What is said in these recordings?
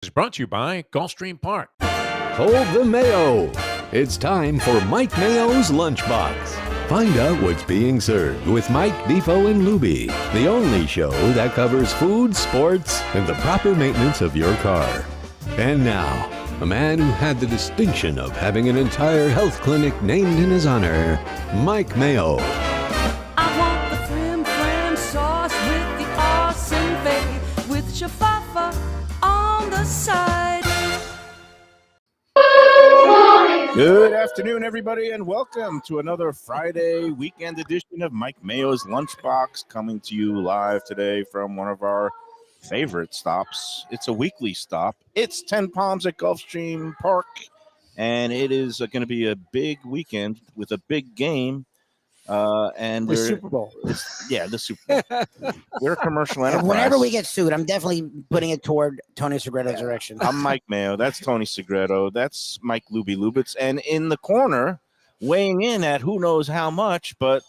Is brought to you by Gulfstream Park. Hold the Mayo. It's time for Mike Mayo's Lunchbox. Find out what's being served with Mike, Defo, and Lubie, the only show that covers food, sports, and the proper maintenance of your car. And now, a man who had the distinction of having an entire health clinic named in his honor, Mike Mayo. I want the flim flam sauce with the awesome fave with shafafa on the side. Good afternoon, everybody, and welcome to another Friday weekend edition of Mike Mayo's Lunchbox, coming to you live today from one of our favorite stops. It's a weekly stop. It's 10 Palms at Gulfstream Park, and it is going to be a big weekend with a big game. And the Super Bowl. The Super Bowl. We're a commercial enterprise. Whenever we get sued, I'm definitely putting it toward Tony Segretto's direction. I'm Mike Mayo. That's Tony Segretto. That's Mike Lubie Lubitz. And in the corner, weighing in at who knows how much, but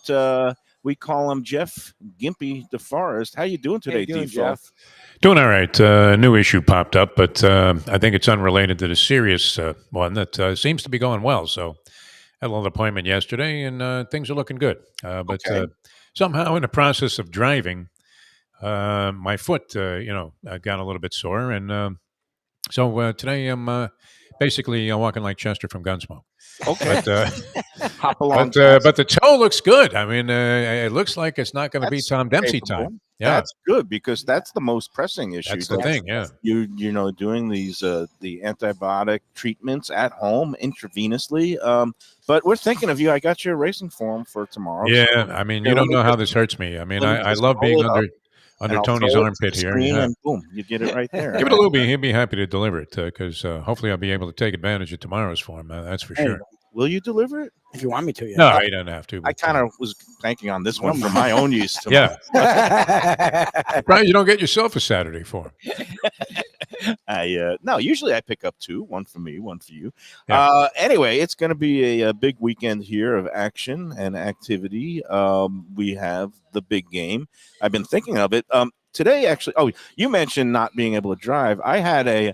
we call him Jeff Gimpy DeForest. How you doing today, Jeff? Doing all right. New issue popped up, but I think it's unrelated to the serious one that seems to be going well. So had a little appointment yesterday, and things are looking good. But somehow in the process of driving, my foot, got a little bit sore. And so today I'm basically walking like Chester from Gunsmoke. Okay. But, Hop along. but the toe looks good. I mean, it looks like it's not going to be Tom Dempsey time. Yeah. That's good, because that's the most pressing issue. That's the thing, yeah. You doing these the antibiotic treatments at home intravenously. But we're thinking of you. I got your racing form for tomorrow. Yeah, so, I mean, you don't know how this hurts me. I mean, I love being under Tony's armpit here. Yeah. And boom, you get it right there. Give it a Lubie. He'll be happy to deliver it because hopefully I'll be able to take advantage of tomorrow's form. That's for sure. Will you deliver it? If you want me to, yeah. No, you don't have to. I kind of was banking on this one for my own use Yeah. tomorrow. Right, you don't get yourself a Saturday form. No, usually I pick up two, one for me, one for you. Yeah. Anyway, it's going to be a big weekend here of action and activity. We have the big game. I've been thinking of it today, actually. Oh, you mentioned not being able to drive. I had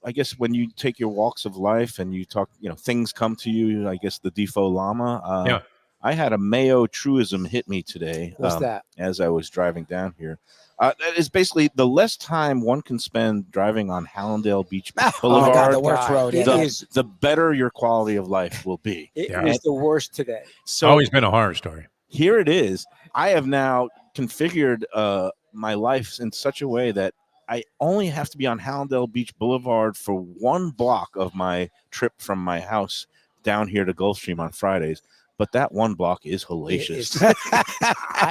I guess when you take your walks of life and you talk, things come to you, I guess the Defo Llama. Yeah. I had a Mayo truism hit me today. What's that? As I was driving down here. That is basically the less time one can spend driving on Hallandale Beach Boulevard. Oh, God, the worst road. The better your quality of life will be. It was the worst today. So always been a horror story. Here it is. I have now configured my life in such a way that I only have to be on Hallandale Beach Boulevard for one block of my trip from my house down here to Gulfstream on Fridays. But that one block is hellacious.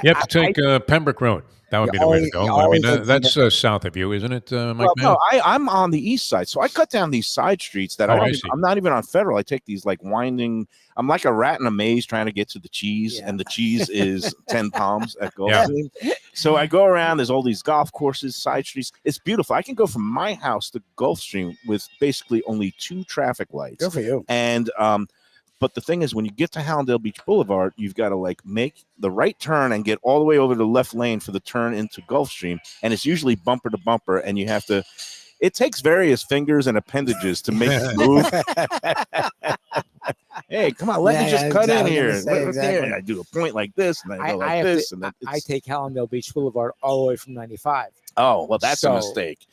You have to take Pembroke Road. That would be the way to go. I mean, that's south of you, isn't it, Mike? No, I'm on the east side. So I cut down these side streets that I'm not even on Federal. I take these like winding. I'm like a rat in a maze trying to get to the cheese, and the cheese is 10 Palms at Gulfstream. Yeah. So I go around. There's all these golf courses, side streets. It's beautiful. I can go from my house to Gulfstream with basically only 2 traffic lights. Good for you. And but the thing is, when you get to Hallandale Beach Boulevard, you've got to make the right turn and get all the way over to the left lane for the turn into Gulfstream. And it's usually bumper to bumper, and you have to. It takes various fingers and appendages to make it move. Hey, come on, let me just cut in here. Exactly. I do a point like this, and I go like this. I take Hallandale Beach Boulevard all the way from 95. Oh, well, that's a mistake.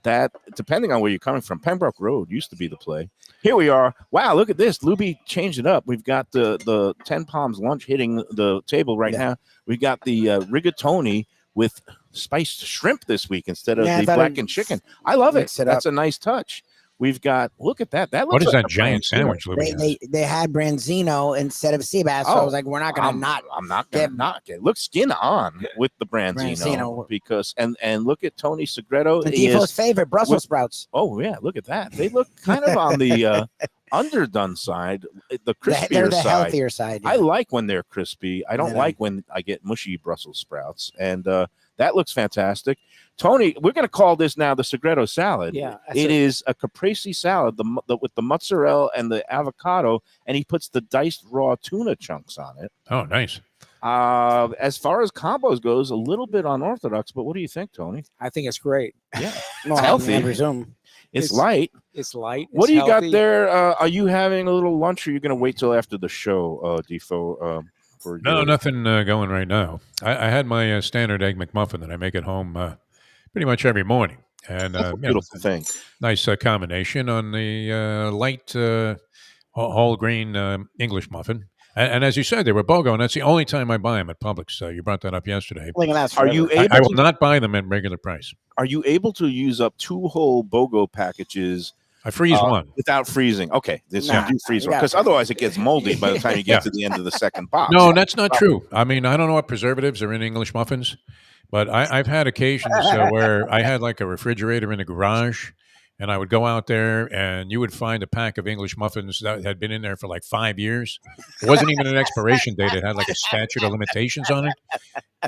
That, depending on where you're coming from, Pembroke Road used to be the play. Here we are. Wow, look at this. Lubie changed it up. We've got the 10 Palms lunch hitting the table right now. We've got the rigatoni with spiced shrimp this week instead of the blackened chicken. I love it. That's a nice touch. We've got, look at that. That looks what is like that giant sandwich, Lubie? They had branzino instead of sea bass, so I was like, we're not going to not. I'm not going to knock it. Look, skin on with the branzino. Because, and look at Tony Segretto. Defo's favorite, Brussels sprouts. Oh, yeah, look at that. They look kind of on the underdone side, the crispier they're the side. Healthier side. Yeah. I like when they're crispy. I don't like when I get mushy Brussels sprouts. And that looks fantastic. Tony, we're going to call this now the Segretto salad. Yeah, it is a caprese salad with the mozzarella and the avocado, and he puts the diced raw tuna chunks on it. Oh, nice. As far as combos goes, a little bit unorthodox, but what do you think, Tony? I think it's great. Yeah, Well, healthy. I presume. It's light. It's light. What it's do you healthy. got there? Are you having a little lunch, or are you going to wait till after the show, Defo? For No, your... nothing going right now. I had my standard egg McMuffin that I make at home pretty much every morning, and That's a beautiful thing. nice combination on the light whole grain English muffin. And as you said, they were BOGO, and that's the only time I buy them at Publix. You brought that up yesterday. Like, that's Are you forever. able? I will not buy them at regular price. Are you able to use up 2 whole BOGO packages? I freeze one Without freezing. Okay, this Nah, you freeze you one gotta because freeze. otherwise it gets moldy by the time you get to the end of the second box. No, that's not true. I mean, I don't know what preservatives are in English muffins, but I've had occasions where I had like a refrigerator in the garage, and I would go out there, and you would find a pack of English muffins that had been in there for like 5 years. It wasn't even an expiration date; it had like a statute of limitations on it.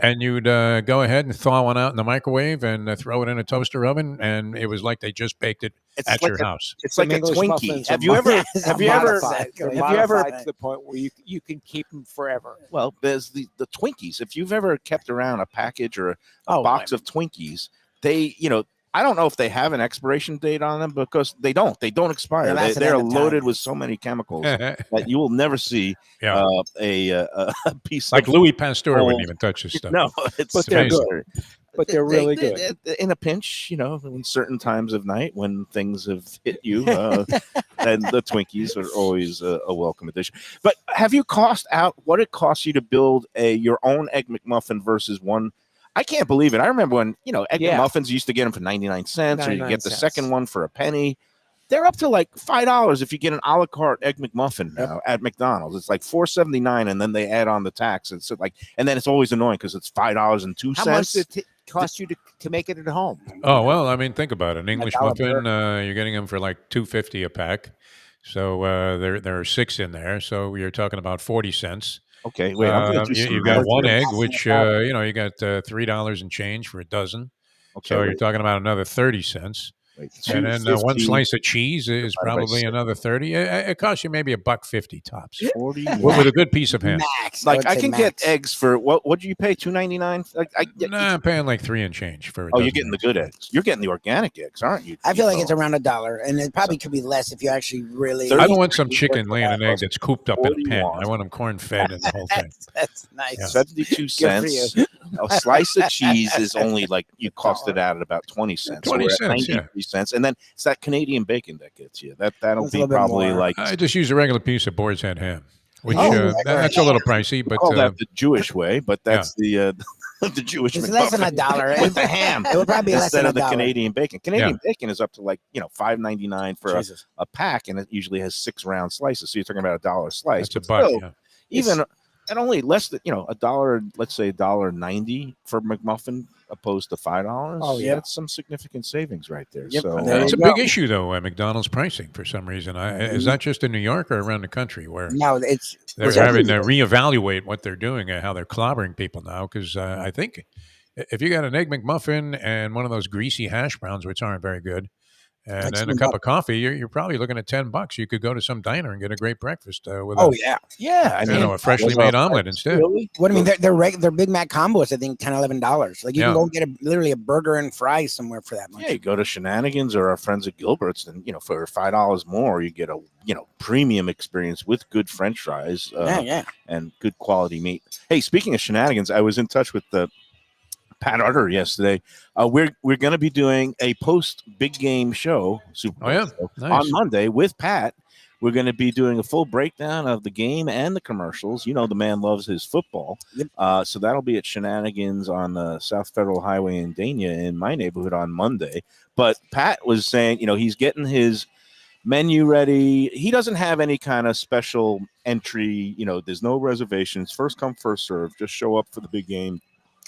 And you'd go ahead and thaw one out in the microwave and throw it in a toaster oven, and it was like they just baked it It's at like your house. It's like a English Twinkie. muffins Have are you ever? modified. Have you ever? Modified. They're Have you ever? modified to the point where you can keep them forever. Well, there's the Twinkies. If you've ever kept around a package or a Oh, box of Twinkies, they, I don't know if they have an expiration date on them because they don't. They don't expire. They last an They're end of time. loaded with so many chemicals that you will never see Yeah. a piece Like of. Louis Pasteur Oh. wouldn't even touch this stuff. No, it's But they're amazing. good. But they're really good. In a pinch, in certain times of night when things have hit you, then the Twinkies are always a welcome addition. But have you cost out what it costs you to build your own Egg McMuffin versus one? I can't believe it. I remember when, Egg McMuffins, you used to get them for 99 cents, or you 99 get the cents. second one for a penny. They're up to like $5 if you get an a la carte Egg McMuffin now at McDonald's. It's like $4.79, and then they add on the tax. It's like, and then it's always annoying because it's $5.02. How much does it cost you to make it at home? Oh well, I mean, think about it. An English dollar muffin, you're getting them for like $2.50 a pack. So there are 6 in there. So you're talking about 40 cents. Okay, wait. I'm gonna do some You've got math one here. egg, which you got $3 and change for a dozen. Okay, So you're wait, talking about another 30 cents. wait, And then one 2.50 slice of cheese is divided by probably 6. another 30. It costs you maybe $1.50 tops 40. with a good piece of ham. Max. Like would I say can max. get eggs for what do you pay? $2.99? Like Nah, I'm paying like 3 and change for. you're getting the good eggs. You're getting the organic eggs, aren't you? I feel like it's Defo? around $1, and it probably could be less if you actually really. I don't want some chicken laying an egg that's cooped up in a pen. 41. I want them corn fed and the whole thing. That's nice. Yeah. 72 Good for cents. you. A slice of cheese is only like you cost it out at about 20 cents. 20 We're at cents, 93 cents. And then it's that Canadian bacon that gets you. That'll That's a be little bit probably more. like I just use a regular piece of boar's head ham, which Oh, that's a little pricey, but call that the Jewish way, but that's the Jewish It's less than McMuffin $1 with the ham. It would probably be less Instead than of the $1. Canadian bacon. Canadian bacon is up to like, $5.99 for Jesus. a pack, and it usually has 6 round slices. So you're talking about $1 a slice. that's a But buck. still, Yeah. even at only less than $1, let's say $1.90 for McMuffin opposed to $5. Oh, yeah. That's some significant savings right there. Yep, So there It's you a big go. issue though. McDonald's pricing for some reason. Is that just in New York or around the country where No, it's they're having to reevaluate what they're doing and how they're clobbering people now? Because I think if you got an egg McMuffin and one of those greasy hash browns, which aren't very good, and That's then a $10. cup of coffee, you're probably looking at $10. You could go to some diner and get a great breakfast with Oh a, yeah. yeah, I mean, a freshly made omelet instead. Really? What I mean, they're Big Mac combos. I think $10, $11. Like you Yeah. can go get literally a burger and fries somewhere for that much. Yeah, you go to Shenanigans or our friends at Gilbert's, and for $5 more, you get a premium experience with good French fries Yeah. and good quality meat. Hey, speaking of Shenanigans, I was in touch with the Pat Utter yesterday. We're going to be doing a post big game show, Super Bowl Oh, yeah. show, Nice. on Monday with Pat. We're going to be doing a full breakdown of the game and the commercials. The man loves his football. Yep. So that'll be at Shenanigans on South Federal Highway in Dania in my neighborhood on Monday. But Pat was saying, he's getting his menu ready. He doesn't have any kind of special entry. There's no reservations. First come, first serve. Just show up for the big game.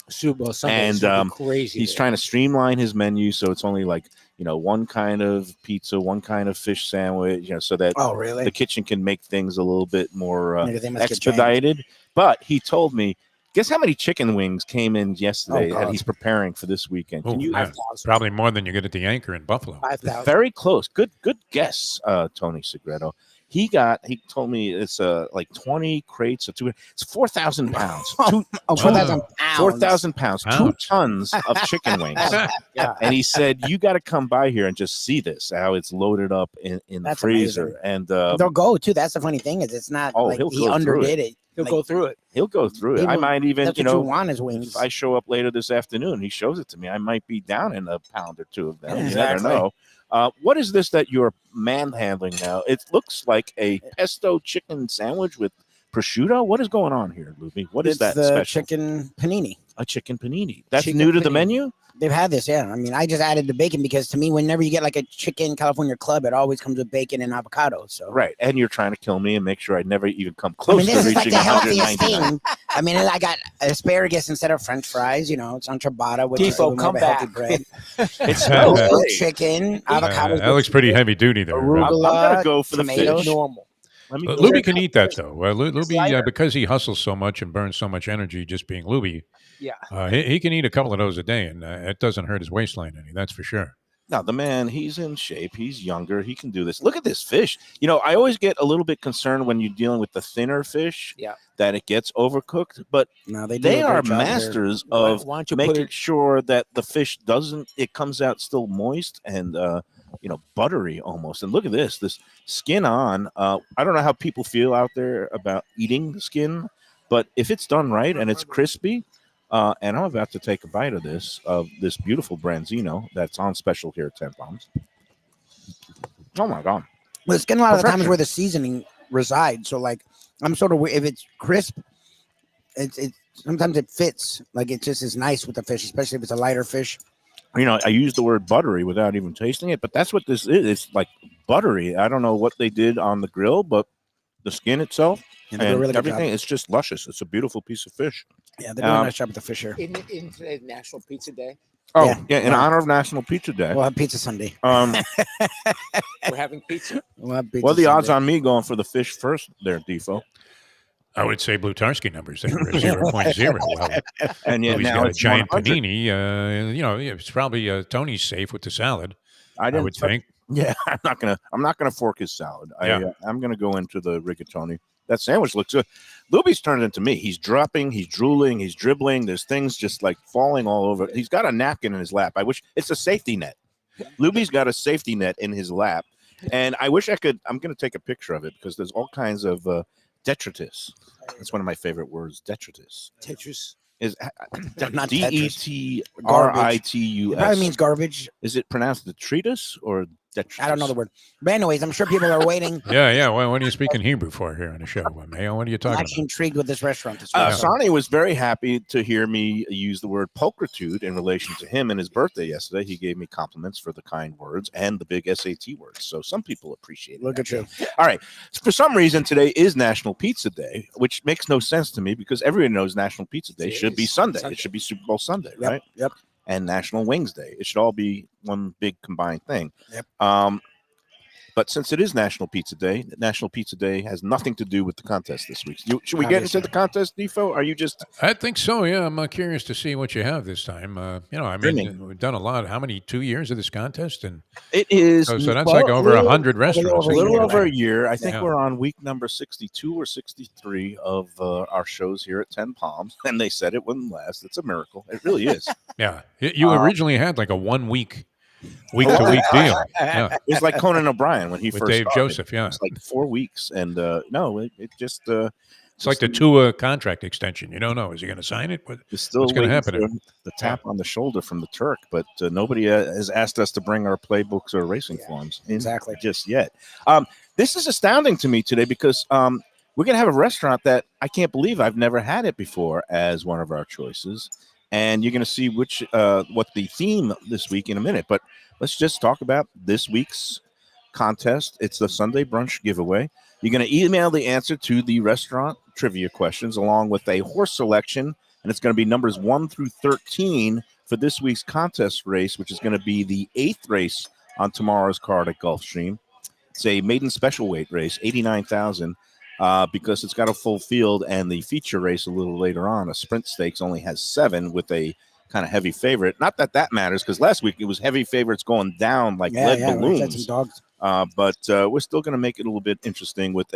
Super Bowl Sunday is And, gonna be crazy. He's trying to streamline his menu so it's only like one kind of pizza, one kind of fish sandwich, so that Oh really? the kitchen can make things a little bit more Maybe they must get changed. expedited. But he told me, guess how many chicken wings came in yesterday Oh, that God. he's preparing for this weekend? Oh, Can you? yeah. Probably more than you get at the Anchor in Buffalo. 5,000. Very close. Good guess, Tony Segreto. He told me it's like 20 crates of it's 4,000 pounds. 4,000 pounds. 4,000 pounds. 2 Pounds. tons of chicken wings. Yeah. And he said, you got to come by here and just see this, how it's loaded up in the That's freezer. amazing. And They'll go too. That's the funny thing is it's not like he'll he go through underdid it. He'll Like, go through it. he'll go through it. I People- might even, That's you what know, you want is wings. if I show up later this afternoon, he shows it to me, I might be down in a pound or two of them. Yeah, You never exactly. know. What is this that you're manhandling now? It looks like a pesto chicken sandwich with prosciutto. What is going on here, Lubie? What is It's that the special? chicken panini. A chicken panini. That's Chicken new to the panini. menu? They've had this, yeah. I mean, I just added the bacon because to me, whenever you get like a chicken California club, it always comes with bacon and avocado. So Right. And you're trying to kill me and make sure I never even come I close mean, to this is like reaching the healthiest 199. thing. I mean, I got asparagus instead of French fries. You know, it's on ciabatta, which is a Defo, little more of come a healthy back. bread. It smells Uh, great. Chicken, avocado. that looks pretty heavy duty there. Arugula. I'm going to go for the tomatoes. fish. Normal. Let me go Lubie can eat that though. Lubie, lighter. because he hustles so much and burns so much energy just being Lubie, Yeah. he can eat a couple of those a day, and it doesn't hurt his waistline any. That's for sure. Now, the man, he's in shape. He's younger. He can do this. Look at this fish. You know, I always get a little bit concerned when you're dealing with the thinner fish that it gets overcooked, but No, they do they a great are job here. masters of Why don't you put making it? sure that the fish it comes out still moist and, buttery almost. And look at this skin on. I don't know how people feel out there about eating the skin, but if it's done right and it's crispy, and I'm about to take a bite of this beautiful branzino that's on special here at 10 Palms. Oh my God. Well, it's getting a lot of the times Perfection. where the seasoning resides. So, like, I'm sort of if it's crisp, it sometimes it fits. Like, it just is nice with the fish, especially if it's a lighter fish. You know, I use the word buttery without even tasting it, but that's what this is. It's like buttery. I don't know what they did on the grill, but the skin itself And they do a and really good everything, job. it's just luscious. It's a beautiful piece of fish. Yeah, they do a nice job with the fish here. In today's National Pizza Day, Oh, Yeah. yeah, in honor of National Pizza Day. We'll have pizza Sunday. we're having pizza. We'll have pizza Well, the odds Sunday. on me going for the fish first there, Defo. I would say Blutarski numbers there are 0.0. Well, And yet Louie's now got a it's giant 100. panini. It's probably Tony's safe with the salad. I I didn't would think. Yeah, I'm not gonna fork his salad. Yeah. I'm gonna go into the rigatoni. That sandwich looks good. Lubie's turned into me. He's dropping, he's drooling, he's dribbling. There's things just like falling all over. He's got a napkin in his lap. I wish it's a safety net. Lubie's got a safety net in his lap, and I wish I could. I'm gonna take a picture of it because there's all kinds of detritus. That's one of my favorite words. Detritus Tetris. is Not Detritus. It probably means garbage. Is it pronounced detritus or detritus? I don't know the word. But anyways, I'm sure people are waiting. Yeah. Well, what are you speaking Hebrew for here on the show, Mayo? What are you I'm talking actually about? intrigued with this restaurant this week. Sonny was very happy to hear me use the word pulchritude in relation to him and his birthday yesterday. He gave me compliments for the kind words and the big SAT words. So some people appreciate it. Look at you. All right. For some reason, today is National Pizza Day, which makes no sense to me because everyone knows National Pizza Day It should be is Sunday. Sunday. It should be Super Bowl Sunday, Yep, right? yep. And National Wings Day. It should all be one big combined thing. Yep. But since it is National Pizza Day, National Pizza Day has nothing to do with the contest this week. Should we get into the contest, Defo? Are you just I think so. Yeah, I'm curious to see what you have this time. We've done a lot. How many? 2 years of this contest, and It is. so that's like over 100 a restaurants. a over little year. over a year. I think Yeah. we're on week number 62 or 63 of our shows here at 10 Palms. And they said it wouldn't last. It's a miracle. It really is. Yeah, you originally had like a 1 week, week to week deal. Yeah, It's like Conan O'Brien when he with first Dave started. Joseph. Yeah, It's like 4 weeks. And no, it just. it's like the Tua contract extension. You don't know, is he going to sign it? It's still What's gonna waiting happen? for the tap on the shoulder from the Turk, but nobody has asked us to bring our playbooks or racing forms in Exactly. just yet. This is astounding to me today because we're going to have a restaurant that I can't believe I've never had it before as one of our choices. And you're going to see what the theme this week in a minute. But let's just talk about this week's contest. It's the Sunday brunch giveaway. You're going to email the answer to the restaurant trivia questions along with a horse selection, and it's going to be numbers 1 through 13 for this week's contest race, which is going to be the 8th race on tomorrow's card at Gulfstream. It's a maiden special weight race, 89,000, because it's got a full field, and the feature race a little later on, a sprint stakes, only has 7 with a kind of heavy favorite. Not that that matters, because last week it was heavy favorites going down like lead we had balloons. some dogs. But we're still going to make it a little bit interesting with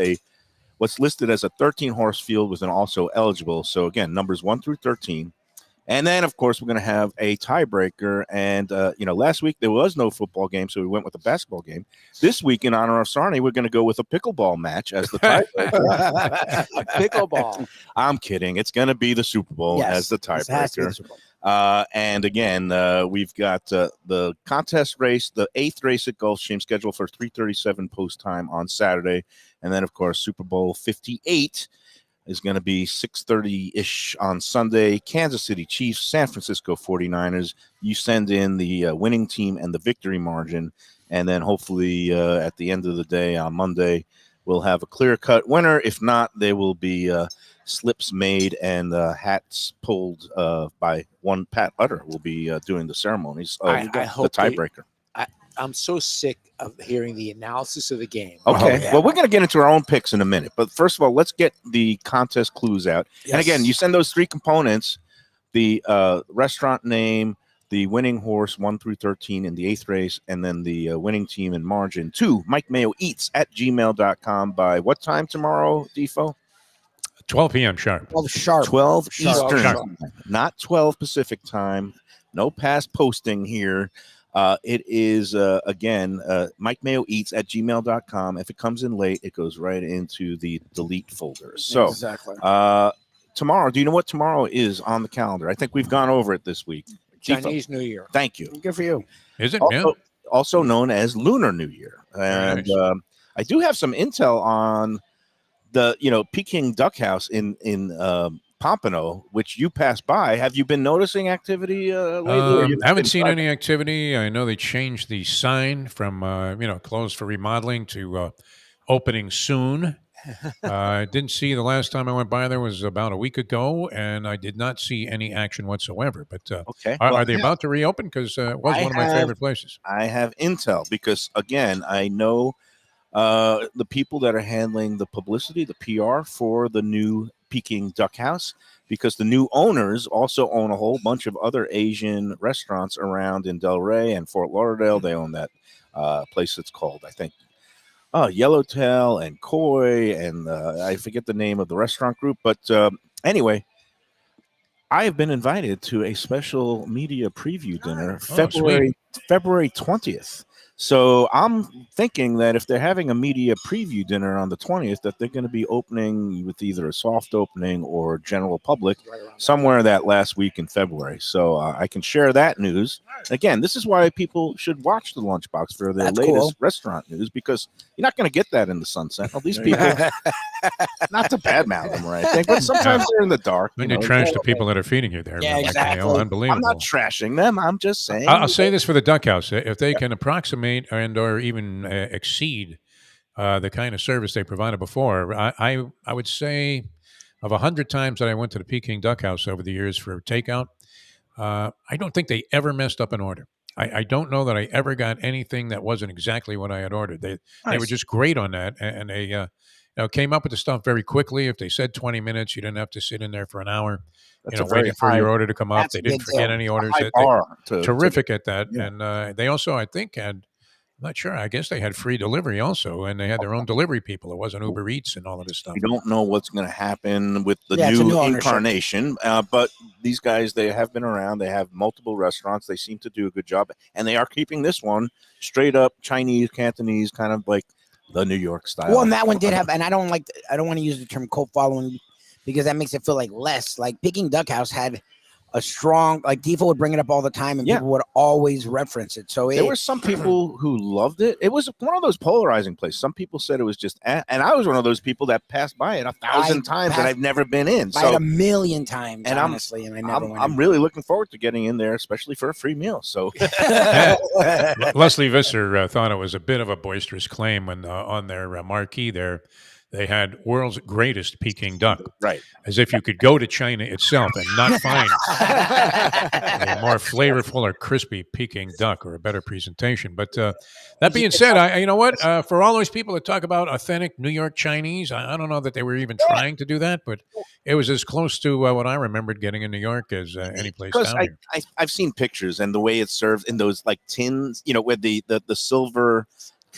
what's listed as a 13-horse field with an also eligible. So again, numbers 1 through 13. And then, of course, we're going to have a tiebreaker. And, last week there was no football game, so we went with a basketball game. This week, in honor of Sarni, we're going to go with a pickleball match as the tiebreaker. Pickleball. I'm kidding. It's going to be the Super Bowl as the This has to be the tiebreaker. Super Bowl. And again, we've got the contest race, the 8th race at Gulfstream, scheduled for 3:37 post time on Saturday. And then, of course, Super Bowl 58 is going to be 6:30-ish on Sunday. Kansas City Chiefs, San Francisco 49ers. You send in the winning team and the victory margin, and then hopefully at the end of the day on Monday, we'll have a clear-cut winner. If not, there will be slips made and hats pulled by one Pat Utter will be doing the ceremonies of I the hope tiebreaker. I'm so sick of hearing the analysis of the game. Okay, well, we're going to get into our own picks in a minute. But first of all, let's get the contest clues out. And again, you send those 3 components, the restaurant name, the winning horse 1 through 13 in the 8th race, and then the winning team and margin to MikeMayoEats@gmail.com by what time tomorrow, Defo? 12 p.m. sharp. 12 sharp. 12 Sharp. Eastern, Sharp. not 12 Pacific time. No past posting here. It is, again, MikeMayoEats@gmail.com. If it comes in late, it goes right into the delete folder. So Exactly. tomorrow, do you know what tomorrow is on the calendar? I think we've gone over it this week. Chinese New Year. Thank you. Good for you. Is it? Yeah. Also known as Lunar New Year. And I do have some intel on the, Peking Duck House in Pompano, which you passed by. Have you been noticing activity lately? I haven't seen any activity. I know they changed the sign from closed for remodeling to opening soon. I didn't see the last time I went by there was about a week ago, and I did not see any action whatsoever. But Okay. are they about to reopen? Because it was one of my favorite places. I have intel because, again, I know the people that are handling the publicity, the PR for the new Peking Duck House, because the new owners also own a whole bunch of other Asian restaurants around in Delray and Fort Lauderdale. They own that place that's called, I think, Yellowtail and Koi, and I forget the name of the restaurant group. But anyway, I have been invited to a special media preview dinner February 20th. So I'm thinking that if they're having a media preview dinner on the 20th, that they're going to be opening with either a soft opening or general public somewhere that last week in February. So I can share that news. Again, this is why people should watch the Lunchbox for their latest restaurant news, because you're not going to get that in the Sun Sentinel. These people, not to badmouth them or anything, but sometimes they're in the dark. Then you trash the people that are feeding you there. Yeah, Mike exactly. Mayo. Unbelievable. I'm not trashing them. I'm just saying. I'll say this for the Duck House: if they can approximate and or even exceed the kind of service they provided before, I would say of 100 times that I went to the Peking Duck House over the years for takeout, I don't think they ever messed up an order. I don't know that I ever got anything that wasn't exactly what I had ordered. They were just great on that, and they came up with the stuff very quickly. If they said 20 minutes, you didn't have to sit in there for an hour. Waiting for your order to come up. They didn't forget any orders. Terrific at that. Yeah. And they also, I think, had, I'm not sure, I guess they had free delivery also, and they had their own delivery people. It wasn't Uber Eats and all of this stuff. We don't know what's going to happen with the new incarnation, but these guys, they have been around. They have multiple restaurants. They seem to do a good job, and they are keeping this one straight up Chinese, Cantonese, kind of like the New York style. Well, and that one did have, and I don't want to use the term cult following because that makes it feel like less. Like Peking Duck House had a strong, like Defo would bring it up all the time, and people would always reference it. So there were some people who loved it. It was one of those polarizing places. Some people said it was just, and I was one of those people that passed by it 1,000 times, and I've never been in. So a million times, and honestly, and I never went. I'm really looking forward to getting in there, especially for a free meal. So Leslie Visser thought it was a bit of a boisterous claim when on their marquee there they had world's greatest Peking duck. Right. As if you could go to China itself and not find a more flavorful or crispy Peking duck or a better presentation. But that being said, you know what? For all those people that talk about authentic New York Chinese, I don't know that they were even trying to do that, but it was as close to what I remembered getting in New York as any place Because down here. I've seen pictures and the way it's served in those like tins, with the silver.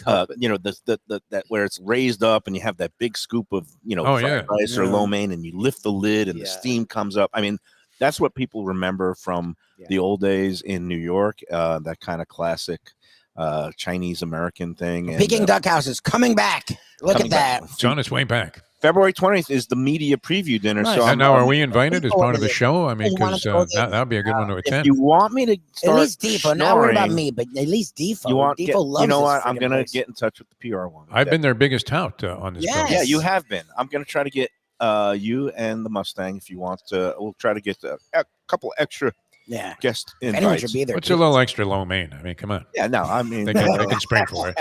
That where it's raised up and you have that big scoop of fried rice or lo mein, and you lift the lid and the steam comes up. I mean, that's what people remember from the old days in New York. That kind of classic Chinese American thing. Peking Duck House is coming back. Look at that. It's on its way back. February 20th is the media preview dinner. Nice. So Now, are we invited as part of the visit. show? I mean, You wanna because go there? that would be a good one to if attend. you want me to At start least Defo. Not worry about snoring, me, but at least Defo. you want Defo loves you know this what? I'm friggin' gonna place. get in touch with the PR one. I've been their biggest tout on this Yes. program. Yeah, you have been. I'm gonna try to get you and the Mustang if you want to. We'll try to get a couple extra guest If anyone invites. should be there. What's a little extra low main? I mean, come on. Yeah, no, I mean They can spring for it.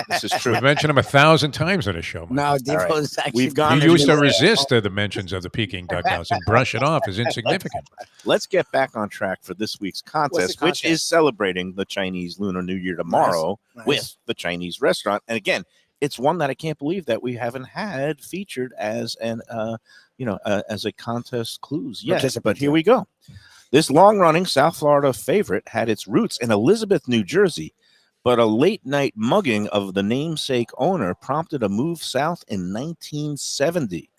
this is true. We've mentioned them 1,000 times on the show. Mike. No, Defo's actually. We've gone- You used to resist the mentions of the Peking duck house and brush it off as insignificant. Let's get back on track for this week's contest, which is celebrating the Chinese Lunar New Year tomorrow Nice. with the Chinese restaurant. And again, it's one that I can't believe that we haven't had featured as as a contest clues yet. Participant, But here we go. This long-running South Florida favorite had its roots in Elizabeth, New Jersey, but a late-night mugging of the namesake owner prompted a move south in 1970.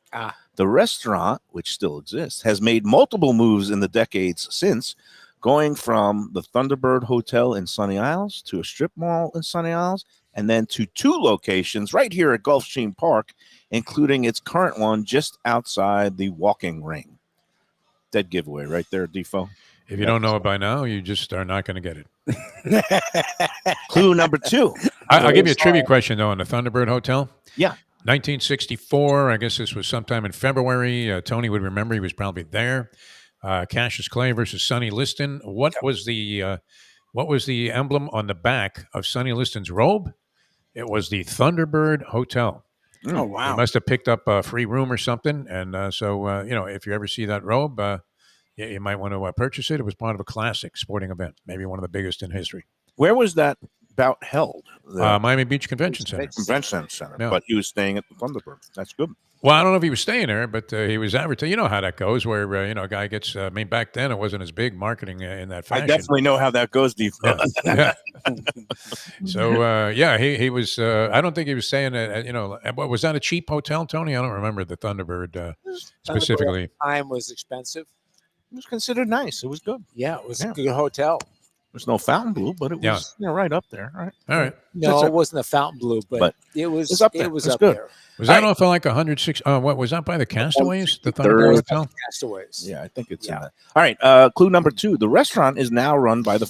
The restaurant, which still exists, has made multiple moves in the decades since, going from the Thunderbird Hotel in Sunny Isles to a strip mall in Sunny Isles, and then to 2 locations right here at Gulfstream Park, including its current one just outside the walking ring. Dead giveaway right there, Defo. If you don't know it by now, you just are not going to get it. Clue number 2. I'll give you a trivia question, though, on the Thunderbird Hotel. Yeah. 1964, I guess this was sometime in February. Tony would remember. He was probably there. Cassius Clay versus Sonny Liston. What was the emblem on the back of Sonny Liston's robe? It was the Thunderbird Hotel. Oh, He wow. must have picked up a free room or something. And so, if you ever see that robe, you might want to purchase it. It was part of a classic sporting event, maybe one of the biggest in history. Where was that bout held? The Miami Beach Convention Center. Convention Center. Yeah. But he was staying at the Thunderbird. That's good. Well, I don't know if he was staying there, but he was advertising. You know how that goes, where a guy gets. I mean, back then it wasn't as big marketing in that fashion. I definitely know how that goes, Defo. Yeah. So he was. I don't think he was staying at. Was that a cheap hotel, Tony? I don't remember the Thunderbird specifically. Time was expensive. It was considered nice. It was good. Yeah, it was Yeah. a good hotel. There's no fountain blue, but it was right up there. Right. All right. No, it wasn't a fountain blue, but it was it's up there. It was It's up good. there. Was that off of like 106? What was that by the Castaways? The Thunderbird Hotel. Castaways. Yeah, I think it's in that. All right. Clue number 2. The restaurant is now run by the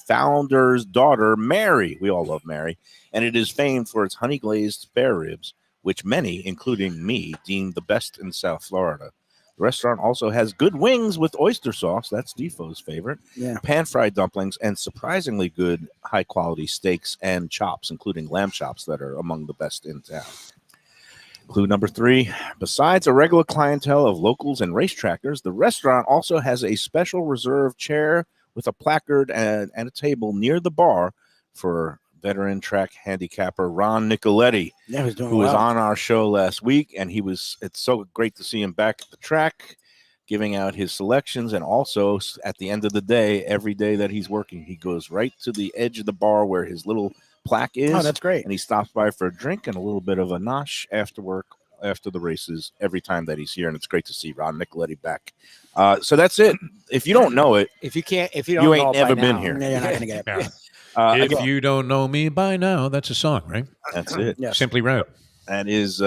founder's daughter, Mary. We all love Mary. And it is famed for its honey glazed spare ribs, which many, including me, deem the best in South Florida. The restaurant also has good wings with oyster sauce. That's Defo's favorite. Yeah. Pan-fried dumplings and surprisingly good high-quality steaks and chops, including lamb chops that are among the best in town. Clue number 3. Besides a regular clientele of locals and racetrackers, the restaurant also has a special reserved chair with a placard and a table near the bar for veteran track handicapper Ron Nicoletti, Yeah, he was doing who was well. on our show last week. And it's so great to see him back at the track, giving out his selections. And also at the end of the day, every day that he's working, he goes right to the edge of the bar where his little plaque is. Oh, that's great. And he stops by for a drink and a little bit of a nosh after work, after the races, every time that he's here. And it's great to see Ron Nicoletti back. So that's it. If you don't know it, If you don't You know ain't it never by been now, here. No, you're not going to get it. Yeah. again, If you don't know me by now, that's a song, right? that's it. Yes. Simply Red. That is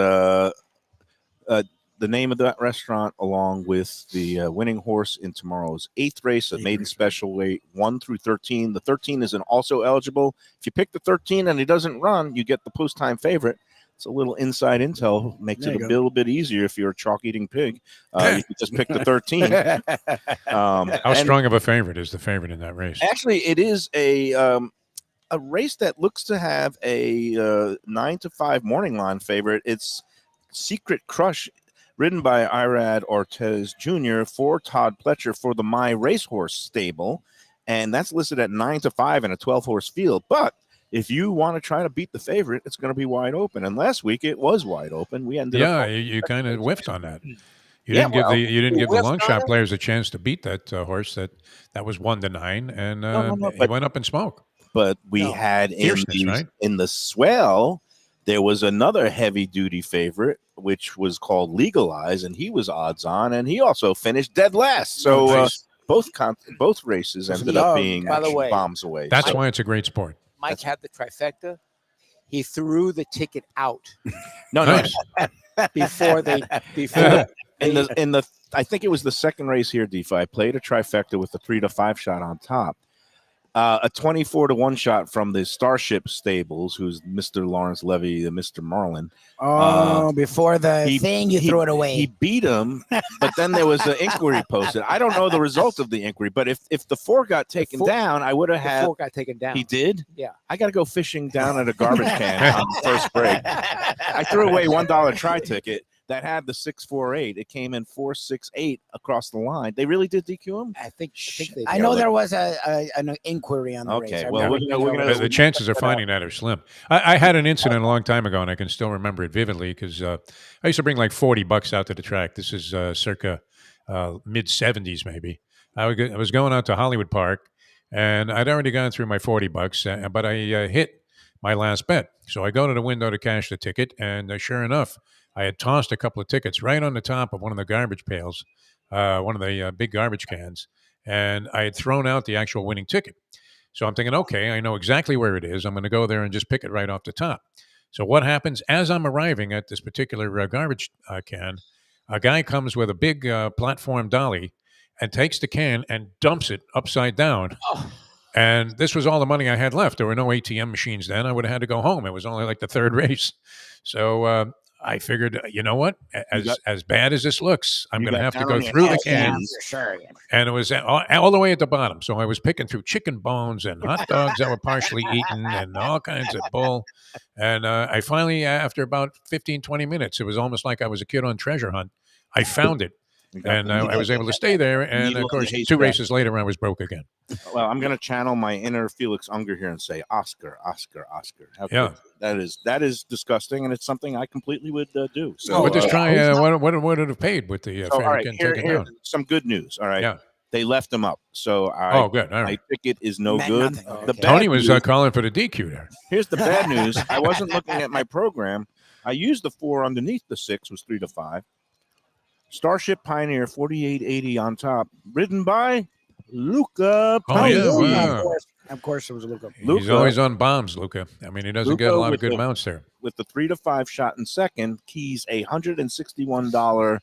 the name of that restaurant, along with the winning horse in tomorrow's 8th race, a maiden special weight 1 through 13. The 13 isn't also eligible. If you pick the 13 and he doesn't run, you get the post-time favorite. It's a little inside intel, makes There it you a go. little bit easier if you're a chalk-eating pig. You can just pick the 13. How And strong of a favorite is the favorite in that race? actually, it is a a race that looks to have a 9-5 morning line favorite. It's Secret Crush, ridden by Irad Ortez Jr. for Todd Pletcher for the My Racehorse stable, and that's listed at 9-5 in a 12-horse field. But if you want to try to beat the favorite, it's going to be wide open. And last week it was wide open. We ended up. Yeah, you kind of whiffed on that. You Yeah, didn't give well, you didn't give the whiffed long on shot it? players a chance to beat that horse that was 1-9, and no, he but- went up in smoke. But we No. had Fierceness, right? in the swell, there was another heavy duty favorite, which was called Legalize, and he was odds on, and he also finished dead last. So Nice. both races ended up being By the way, bombs away. That's So- why it's a great sport. Mike had the trifecta. He threw the ticket out no. Nice. before they before in the I think it was the second race here, Defo. I played a trifecta with the 3-5 shot on top. A 24-1 shot from the Starship Stables, who's Mr. Lawrence Levy, the Mr. Marlin. Before the he- thing, you threw it away. He beat him, but then there was an inquiry posted. I don't know the result of the inquiry, but if the 4 got taken down, I would have the had. four got taken down. He did? Yeah. I got to go fishing down at a garbage can on the first break. I threw away $1 try ticket that had the 648. It came in 468 across the line. They really did DQ him? I think they I know there was an inquiry on the race. Okay, I well, remember we're reading gonna- about The it. chances of finding that are slim. I had an incident a long time ago, and I can still remember it vividly because I used to bring like $40 out to the track. This is circa mid 70s, maybe. I was going out to Hollywood Park, and I'd already gone through my $40, but I hit my last bet. So I go to the window to cash the ticket, and sure enough, I had tossed a couple of tickets right on the top of one of the garbage pails, one of the big garbage cans, and I had thrown out the actual winning ticket. So I'm thinking, okay, I know exactly where it is. I'm going to go there and just pick it right off the top. So what happens as I'm arriving at this particular garbage can, a guy comes with a big platform dolly and takes the can and dumps it upside down. Oh. And this was all the money I had left. There were no ATM machines then. I would have had to go home. It was only like the third race. So I figured, you know what? As bad as this looks, I'm You going to got have to down go on your through the ass, can. Yeah, for sure. And it was all the way at the bottom. So I was picking through chicken bones and hot dogs that were partially eaten and all kinds of bull. And I finally, after about 15, 20 minutes, it was almost like I was a kid on treasure hunt. I found it. You got And the I was able to stay there. And needle of in the course, 2 haystack. races later, I was broke again. Well, I'm going to channel my inner Felix Unger here and say, Oscar, Oscar, Oscar. How Yeah. could- that is disgusting, and it's something I completely would do. So, But just try what would it have paid with the so, all fair right, getting here, taken here down? some good news. All right, Yeah. they left him up, so Oh, good. All my right. ticket is no Meant good. nothing. The Okay. bad Tony was news- calling for the DQ there. Here's the bad news. I wasn't looking at my program. I used the 4 underneath the 6 was 3-5. Starship Pioneer 4880 on top, ridden by Luca. Oh, yeah, Paolini. wow. Of course, it was Luca. He's Luca- always on bombs, Luca. I mean, he doesn't get a Luca lot of with good the- mounts there. With the 3-5 shot in second, keys a $161.50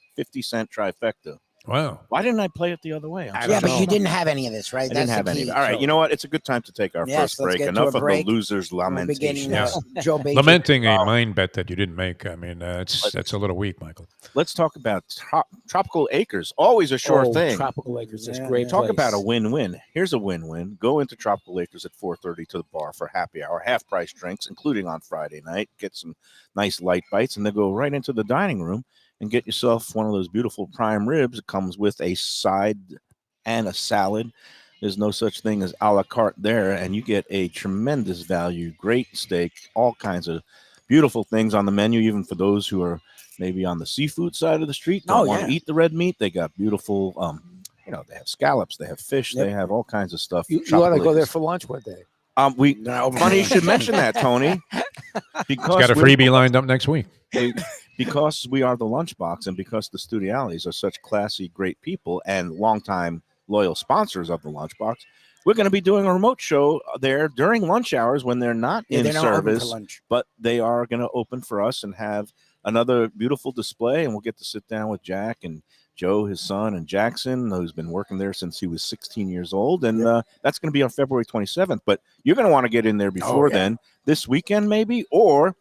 trifecta. Wow. Why didn't I play it the other way? I'm Yeah, sorry. but you didn't have any of this, right? I didn't have any. All right, you know what? It's a good time to take our Yes, first let's break. get to Enough a of break. the losers' We'll be getting lamentation. Joe Bacon. Lamenting a mind bet that you didn't make. I mean, that's a little weak, Michael. Let's talk about Tropical Acres. Always a sure thing. Tropical Acres is Yeah, great. yeah. Talk place. about a win-win. Here's a win-win. Go into Tropical Acres at 4:30 to the bar for happy hour, half-price drinks, including on Friday night. Get some nice light bites, and then go right into the dining room and get yourself one of those beautiful prime ribs. It comes with a side and a salad. There's no such thing as a la carte there, and you get a tremendous value, great steak, all kinds of beautiful things on the menu, even for those who are maybe on the seafood side of the street, don't want to eat the red meat. They got beautiful, they have scallops, they have fish, they have all kinds of stuff. You ought to Tropical go there Acres. for lunch one day. Funny you should mention that, Tony. Because He's got a we're- freebie lined up next week. because we are the Lunchbox, and because the Studiales are such classy, great people and longtime loyal sponsors of the Lunchbox, we're going to be doing a remote show there during lunch hours when they're not in they're not open for service, lunch. but they are going to open for us and have another beautiful display, and we'll get to sit down with Jack and Joe, his son, and Jackson, who's been working there since he was 16 years old. And that's going to be on February 27th. But you're going to want to get in there before then, this weekend maybe, or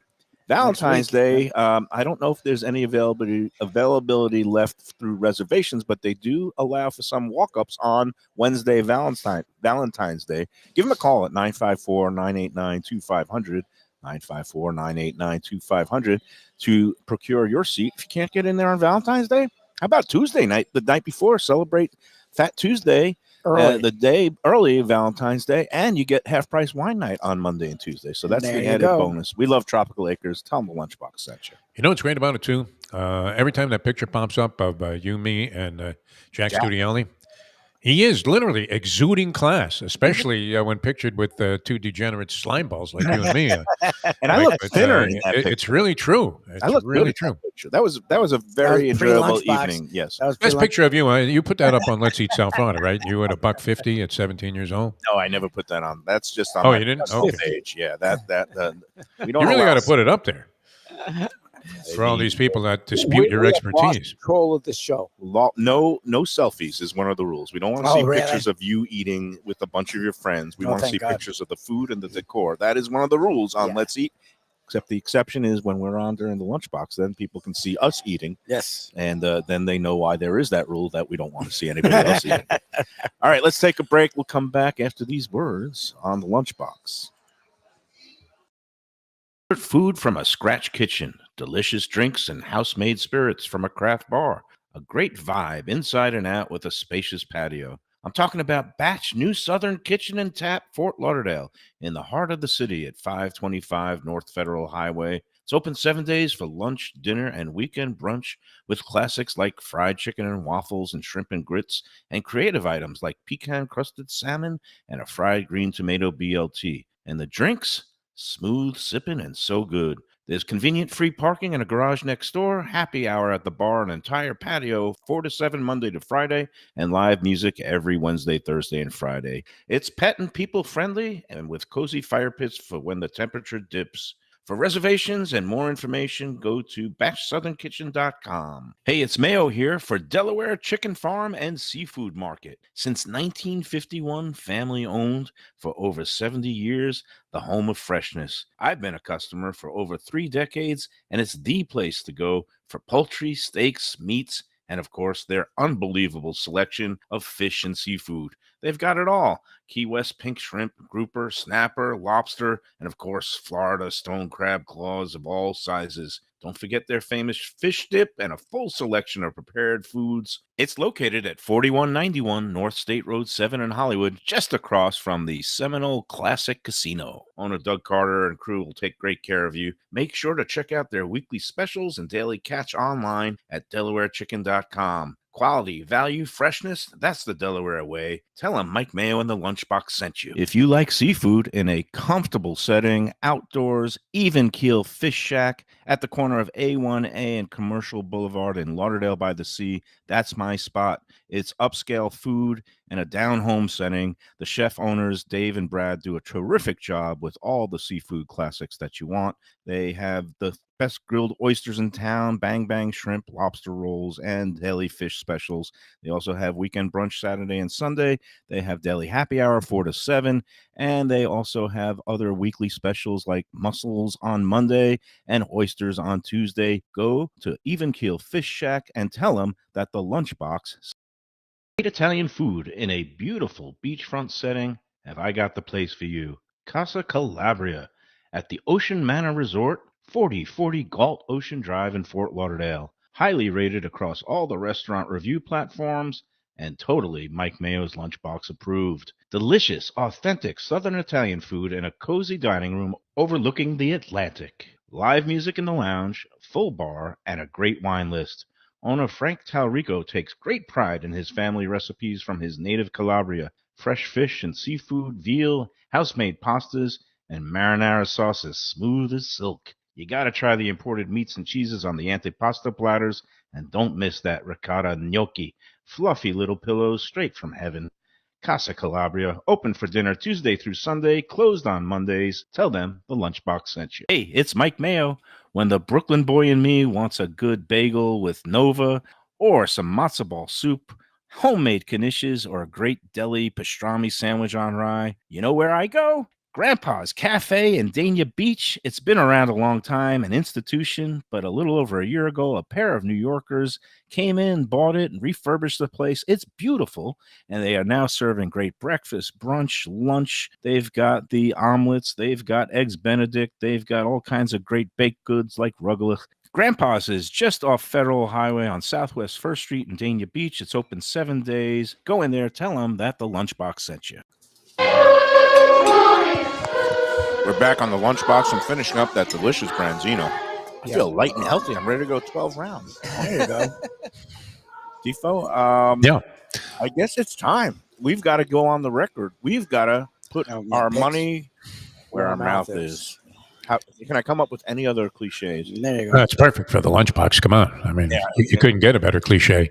Valentine's week, Day. I don't know if there's any availability left through reservations, but they do allow for some walk-ups on Wednesday, Valentine's Day. Give them a call at 954-989-2500, 954-989-2500 to procure your seat. If you can't get in there on Valentine's Day, how about Tuesday night, the night before? Celebrate Fat Tuesday. The day early Valentine's Day, and you get half price wine night on Monday and Tuesday. So that's There the you added go. bonus. We love Tropical Acres. Tell them the Lunchbox sent you. You know what's great about it too? Every time that picture pops up of you, me, and Jack Studioli, he is literally exuding class, especially when pictured with two degenerate slime balls like you and me. And I look thinner in that picture. It's really true. It's I look really good in true. that picture. That was a very enjoyable pre-Lunchbox. evening. Yes. That was Best pre-lunch. picture of you. You put that up on Let's Eat South Florida, right? You at $1.50 at 17 years old. No, I never put that on. That's just on Oh, my you didn't? personal Okay. page. Yeah, we don't You really allow got to put it up there for all these people that dispute your We have lost expertise. control of the show. no selfies is one of the rules. We don't want to Oh, see really? pictures of you eating with a bunch of your friends. We Oh, want to thank see God. pictures of the food and the decor. That is one of the rules on Yeah. Let's Eat. Except the exception is when we're on during the lunchbox, then people can see us eating, Yes. and then they know why there is that rule that we don't want to see anybody else eating. All right, let's take a break. We'll come back after these words on the lunchbox. Food from a scratch kitchen, delicious drinks and house-made spirits from a craft bar, a great vibe inside and out with a spacious patio. I'm talking about Batch New Southern Kitchen and Tap, Fort Lauderdale, in the heart of the city at 525 North Federal Highway. It's open 7 days for lunch, dinner, and weekend brunch with classics like fried chicken and waffles and shrimp and grits, and creative items like pecan-crusted salmon and a fried green tomato BLT. And the drinks? Smooth sipping and so good. There's convenient free parking and a garage next door, happy hour at the bar, an entire patio, 4 to 7 Monday to Friday, and live music every Wednesday, Thursday, and Friday. It's pet and people friendly and with cozy fire pits for when the temperature dips. For reservations and more information, go to batchsouthernkitchen.com. Hey, it's Mayo here for Delaware Chicken Farm and Seafood Market. Since 1951, family owned for over 70 years, the home of freshness. I've been a customer for over 3 decades, and it's the place to go for poultry, steaks, meats, and of course, their unbelievable selection of fish and seafood. They've got it all. Key West pink shrimp, grouper, snapper, lobster, and of course, Florida stone crab claws of all sizes. Don't forget their famous fish dip and a full selection of prepared foods. It's located at 4191 North State Road 7 in Hollywood, just across from the Seminole Classic Casino. Owner Doug Carter and crew will take great care of you. Make sure to check out their weekly specials and daily catch online at DelawareChicken.com. Quality, value, freshness, that's the Delaware way. Tell them Mike Mayo and the Lunchbox sent you. If you like seafood in a comfortable setting, outdoors, even keel fish shack at the corner of A1A and Commercial Boulevard in Lauderdale by the Sea, that's my spot. It's upscale food in a down-home setting. The chef owners, Dave and Brad, do a terrific job with all the seafood classics that you want. They have the best grilled oysters in town, bang bang shrimp, lobster rolls, and deli fish specials. They also have weekend brunch Saturday and Sunday. They have deli happy hour 4 to 7, and they also have other weekly specials like mussels on Monday and oysters on Tuesday. Go to Even Keel Fish Shack and tell them that the Lunchbox. Great Italian food in a beautiful beachfront setting. Have I got the place for you? Casa Calabria at the Ocean Manor Resort, 4040 Galt Ocean Drive in Fort Lauderdale. Highly rated across all the restaurant review platforms and totally Mike Mayo's Lunchbox approved. Delicious, authentic Southern Italian food in a cozy dining room overlooking the Atlantic. Live music in the lounge, full bar, and a great wine list. Owner Frank Talrico takes great pride in his family recipes from his native Calabria. Fresh fish and seafood, veal, house-made pastas, and marinara sauces smooth as silk. You gotta try the imported meats and cheeses on the antipasto platters, and don't miss that ricotta gnocchi. Fluffy little pillows straight from heaven. Casa Calabria, open for dinner Tuesday through Sunday, closed on Mondays. Tell them the Lunchbox sent you. Hey, it's Mike Mayo. When the Brooklyn boy in me wants a good bagel with Nova or some matzo ball soup, homemade knishes, or a great deli pastrami sandwich on rye, you know where I go? Grandpa's Cafe in Dania Beach. It's been around a long time, an institution, but a little over a year ago, a pair of New Yorkers came in, bought it, and refurbished the place. It's beautiful, and they are now serving great breakfast, brunch, lunch. They've got the omelets, they've got eggs Benedict, they've got all kinds of great baked goods like rugelach. Grandpa's is just off Federal Highway on Southwest 1st Street in Dania Beach. It's open 7 days. Go in there, tell them that the Lunchbox sent you. We're back on the Lunchbox. I'm finishing up that delicious branzino. I feel light and healthy. I'm ready to go 12 rounds. There you go. Defo, Yeah. I guess it's time. We've got to go on the record. We've got to put our money where our mouth is. How, can I come up with any other cliches? There you go. That's perfect for the Lunchbox. Come on. I mean, you couldn't get a better cliche.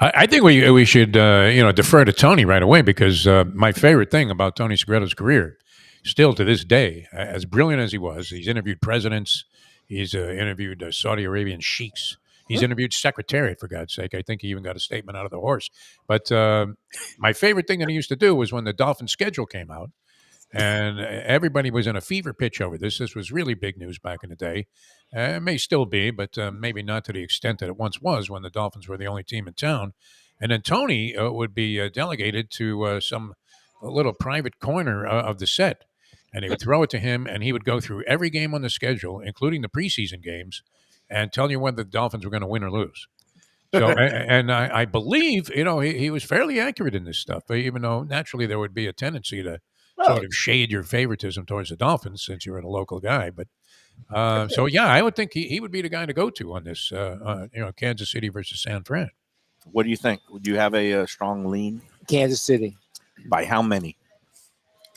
I think we should, defer to Tony right away because my favorite thing about Tony Segretto's career, still to this day, as brilliant as he was, he's interviewed presidents, he's interviewed Saudi Arabian sheiks, he's interviewed Secretariat, for God's sake. I think he even got a statement out of the horse. But my favorite thing that he used to do was when the Dolphins schedule came out, and everybody was in a fever pitch over this. This was really big news back in the day. It may still be, but maybe not to the extent that it once was when the Dolphins were the only team in town. And then Tony would be delegated to some little private corner of the set. And he would throw it to him, and he would go through every game on the schedule, including the preseason games, and tell you whether the Dolphins were going to win or lose. So, and I believe, he was fairly accurate in this stuff, even though naturally there would be a tendency to sort of shade your favoritism towards the Dolphins since you're a local guy. But I would think he would be the guy to go to on this, Kansas City versus San Fran. What do you think? Would you have a strong lean? Kansas City. By how many?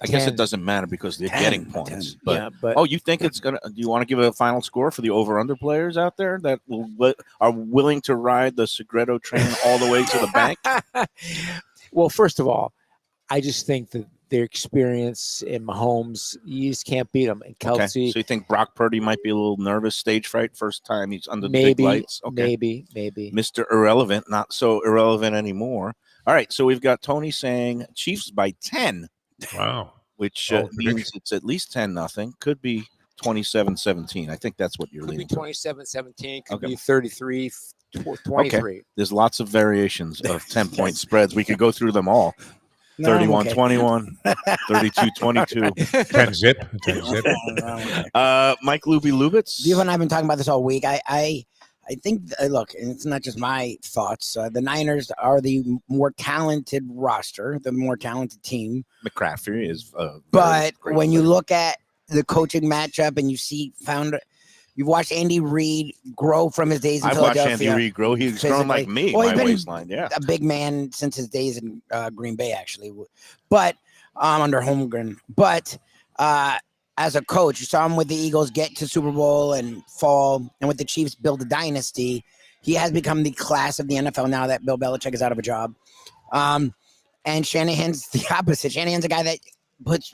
I guess it doesn't matter because they're getting points. But you think it's gonna? Do you want to give a final score for the over/under players out there that are willing to ride the Segretto train all the way to the bank? Well, first of all, I just think that their experience in Mahomes, you just can't beat them. And Kelsey. Okay. So you think Brock Purdy might be a little nervous, stage fright, first time he's under the big lights? Okay. Maybe. Mr. Irrelevant, not so irrelevant anymore. All right, so we've got Tony saying Chiefs by 10. Wow. Which means it's at least 10-0. Could be 27-17. I think that's what you're leaning to. 27-17. Could be 33-23. Okay. There's lots of variations of 10-point spreads. We could go through them all. 31-21, 32-22. 10 zip. Mike Lubitz. Defo and I have been talking about this all week. I think, look, and it's not just my thoughts. The Niners are the more talented roster, the more talented team. McCaffrey is but when you look at the coaching matchup and you've watched Andy Reid grow from his days in Philadelphia. I've watched Andy Reid grow. He's grown like me, my waistline. Yeah, a big man since his days in Green Bay, actually. But under Holmgren. But as a coach, you saw him with the Eagles get to Super Bowl and fall, and with the Chiefs build a dynasty. He has become the class of the NFL now that Bill Belichick is out of a job. And Shanahan's the opposite. Shanahan's a guy that puts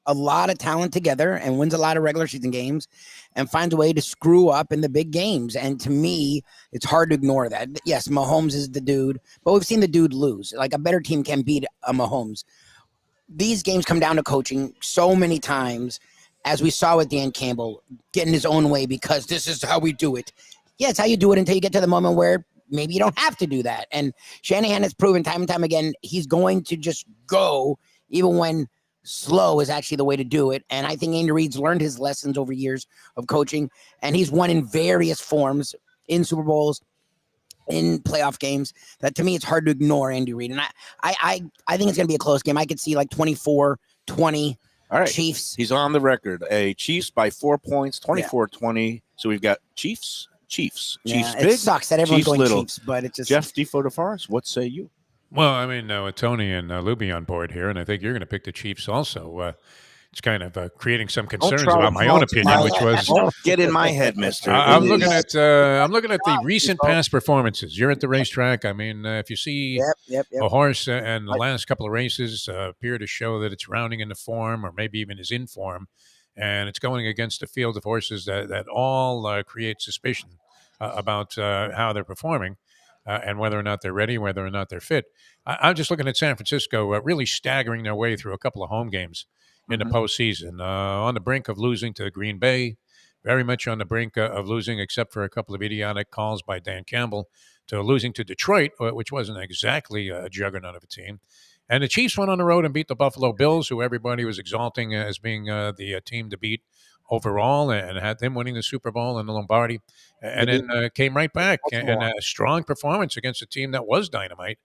a lot of talent together and wins a lot of regular season games and finds a way to screw up in the big games. And to me, it's hard to ignore that. Yes, Mahomes is the dude, but we've seen the dude lose. Like, a better team can beat a Mahomes. These games come down to coaching so many times, as we saw with Dan Campbell getting his own way because this is how we do it. Yeah, it's how you do it until you get to the moment where maybe you don't have to do that. And Shanahan has proven time and time again, he's going to just go even when slow is actually the way to do it. And I think Andy Reid's learned his lessons over years of coaching, and he's won in various forms in Super Bowls, in playoff games. That, to me, it's hard to ignore Andy Reid. And I think it's going to be a close game. I could see like 24-20. All right. Chiefs. He's on the record. Chiefs by 4 points, 24-20. So we've got Chiefs. Chiefs it big. Sucks that everyone's Chiefs going little. Chiefs, but it's just Jeff Defo DeForest. What say you? Well, I mean, with Tony and Lubie on board here, and I think you're going to pick the Chiefs also. It's kind of creating some concerns about my own opinion, which was don't get in my head, Mister. I'm looking at the recent past performances. You're at the racetrack. I mean, if you see a horse and the last couple of races appear to show that it's rounding into form, or maybe even is in form, and it's going against a field of horses that all create suspicion about how they're performing. And whether or not they're ready, whether or not they're fit. I'm just looking at San Francisco really staggering their way through a couple of home games in the Mhm. postseason. On the brink of losing to Green Bay, very much on the brink of losing, except for a couple of idiotic calls by Dan Campbell, to losing to Detroit, which wasn't exactly a juggernaut of a team. And the Chiefs went on the road and beat the Buffalo Bills, who everybody was exalting as being the team to beat overall, and had them winning the Super Bowl and the Lombardi, and They then came right back and Baltimore. a strong performance against a team that was dynamite,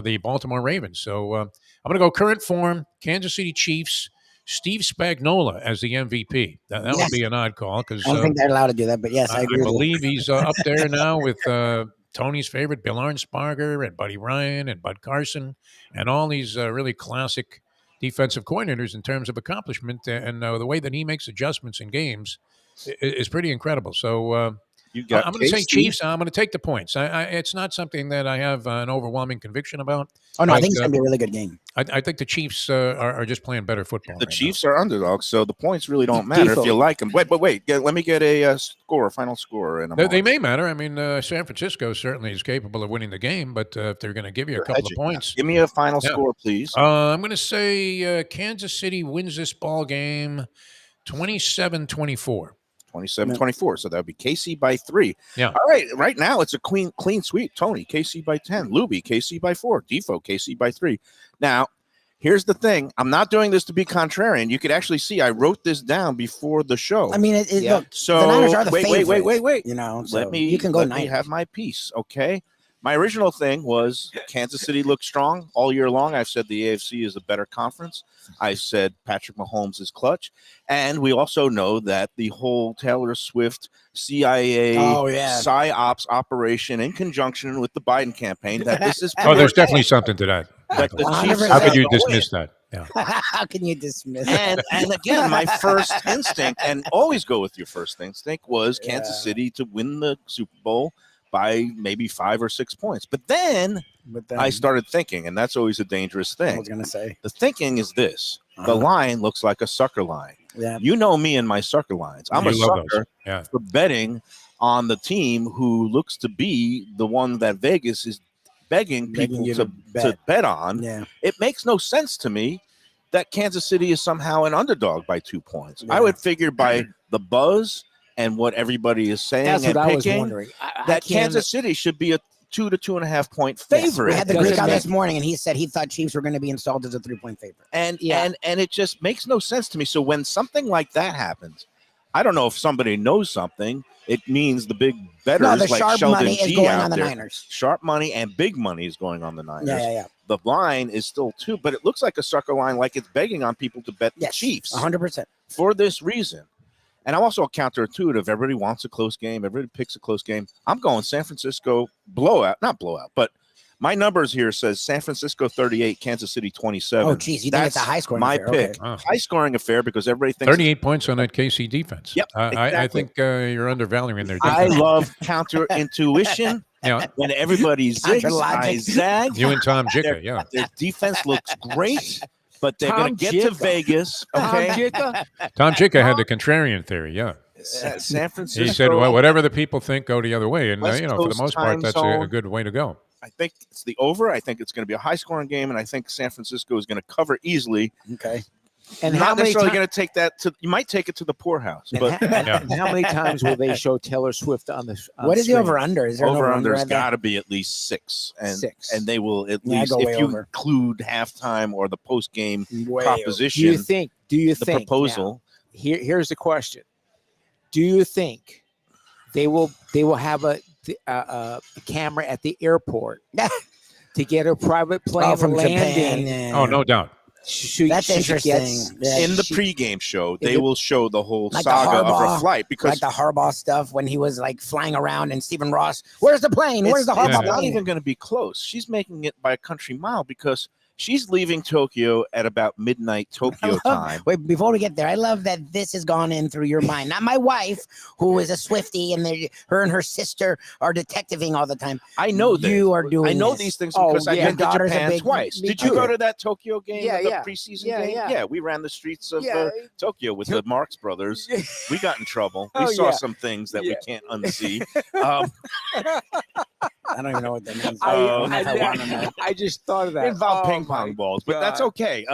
the Baltimore Ravens. So I'm going to go current form, Kansas City Chiefs, Steve Spagnuolo as the MVP. That would Yes. be an odd call because I don't think they're allowed to do that, but yes, I I agree with you. believe he's up there now with Tony's favorite, Bill Arnsparger and Buddy Ryan and Bud Carson, and all these really classic defensive coordinators in terms of accomplishment. And the way that he makes adjustments in games is pretty incredible. So You I'm got going to say KC. Chiefs. I'm going to take the points. It's not something that I have an overwhelming conviction about. Oh no, I but, think it's gonna be a really good game. I think the Chiefs are just playing better football. The right now. Chiefs are underdogs, so the points really don't matter if Defo. you like them. Wait. Let me get a final score. And They may matter. I mean, San Francisco certainly is capable of winning the game, but if they're going to give you a couple of points, Give me a final Yeah. score, please. I'm going to say Kansas City wins this ball game 27-24. 27-24. So that would be KC by 3. Yeah. All right. Right now, it's a clean sweep. Tony, KC by 10. Lubie, KC by 4. Defo, KC by 3. Now, here's the thing. I'm not doing this to be contrarian. You could actually see I wrote this down before the show. I mean, Yeah. look, So the Niners are the wait. favorites. You know, so Let me you can go let me Niners. have my piece, okay? My original thing was Kansas City looks strong all year long. I've said the AFC is a better conference. I said Patrick Mahomes is clutch. And we also know that the whole Taylor Swift CIA PsyOps operation in conjunction with the Biden campaign, that this is Oh, there's definitely something to that. that the Michael. Chiefs 100%. How could you are gonna win. dismiss that? Yeah. How can you dismiss? And again, my first instinct, and always go with your first instinct, was Kansas Yeah. City to win the Super Bowl by maybe 5 or 6 points. But then But then, I started thinking, and that's always a dangerous I thing. was gonna say, The thinking is this: the Uh-huh. line looks like a sucker line. yeah, You know me and my sucker lines. I'm You a love sucker those. Yeah. for betting on the team who looks to be the one that Vegas is begging people you to to bet on. yeah. It makes no sense to me that Kansas City is somehow an underdog by 2 points. I Yeah. would figure by the buzz and what everybody is saying That's and what I was picking wondering. I that can't- Kansas City should be a 2 to 2.5 point Yes, favorite. we had the Doesn't Greek on make- this morning, and he said he thought Chiefs were going to be installed as a 3-point favorite. and Yeah. and it just makes no sense to me. So when something like that happens, I don't know if somebody knows something. It means the big bettors No, the like sharp Sheldon money is G going out on the there. Niners. Sharp money and big money is going on the Niners. Yeah. The line is still 2, but it looks like a sucker line, like it's begging on people to bet Yes, the Chiefs 100%. for this reason. And I'm also counterintuitive. Everybody wants a close game. Everybody picks a close game. I'm going San Francisco blowout, not blowout, but my numbers here says San Francisco 38, Kansas City 27. Oh, geez, you think it's a That's high scoring my affair. pick. Okay. Wow. High scoring affair because everybody thinks 38 points on that KC defense. Yep, I exactly. think you're undervaluing their I defense. love counterintuition. Yeah. When everybody zigs, Counter I logic. zag. You and Tom Jicka, yeah. Their defense looks great, but they're Tom going to get to Jicka. Vegas. Tom Okay, Jicka? Tom Jicka had the contrarian theory, yeah. San Francisco. He said, well, whatever the people think, go the other way. And, West for the Coast most time part, that's a zone. good way to go. I think it's the over. I think it's going to be a high scoring game, and I think San Francisco is going to cover easily. Okay. And Not how many necessarily times? going to take that to. You might take it to the poorhouse, And but Yeah. And how many times will they show Taylor Swift on the? On What is the screen? over under? Is there an over over under's under? got to be at least 6, and 6. and they will at Yeah, I least go if way you over. include halftime or the post game Way proposition, Do you think? Do you the think? proposal. Now, here's the question: do you think they will have a camera at the airport to get a private plane Oh, from landing? Japan. Yeah. Oh, no doubt. That's interesting. Yeah. In the pregame show, In they the- will show the whole Like the saga of her Harbaugh- flight because Like the Harbaugh stuff when he was like flying around and Stephen Ross, where's the plane? Where's the it's Harbaugh not plane? even going to be close. She's making it by a country mile because she's leaving Tokyo at about midnight Tokyo time. Wait, before we get there, I love that this has gone in through your mind. Not my wife, who is a Swiftie, and her and her sister are detectiving all the time. I know that. You are doing I know this. these things Oh, because I've yeah. been to Your daughter's a Japan big- twice. me Did you too. go to that Tokyo game, Yeah, the yeah. preseason Yeah, game? yeah. We ran the streets of Yeah. Tokyo with the Marx Brothers. We got in trouble. We Oh, saw yeah. some things that Yeah. we can't unsee. I don't even know what that means. I, I don't know if I I- want to know. I just thought of that. It involved Oh, ping pong my balls, but that's God. okay.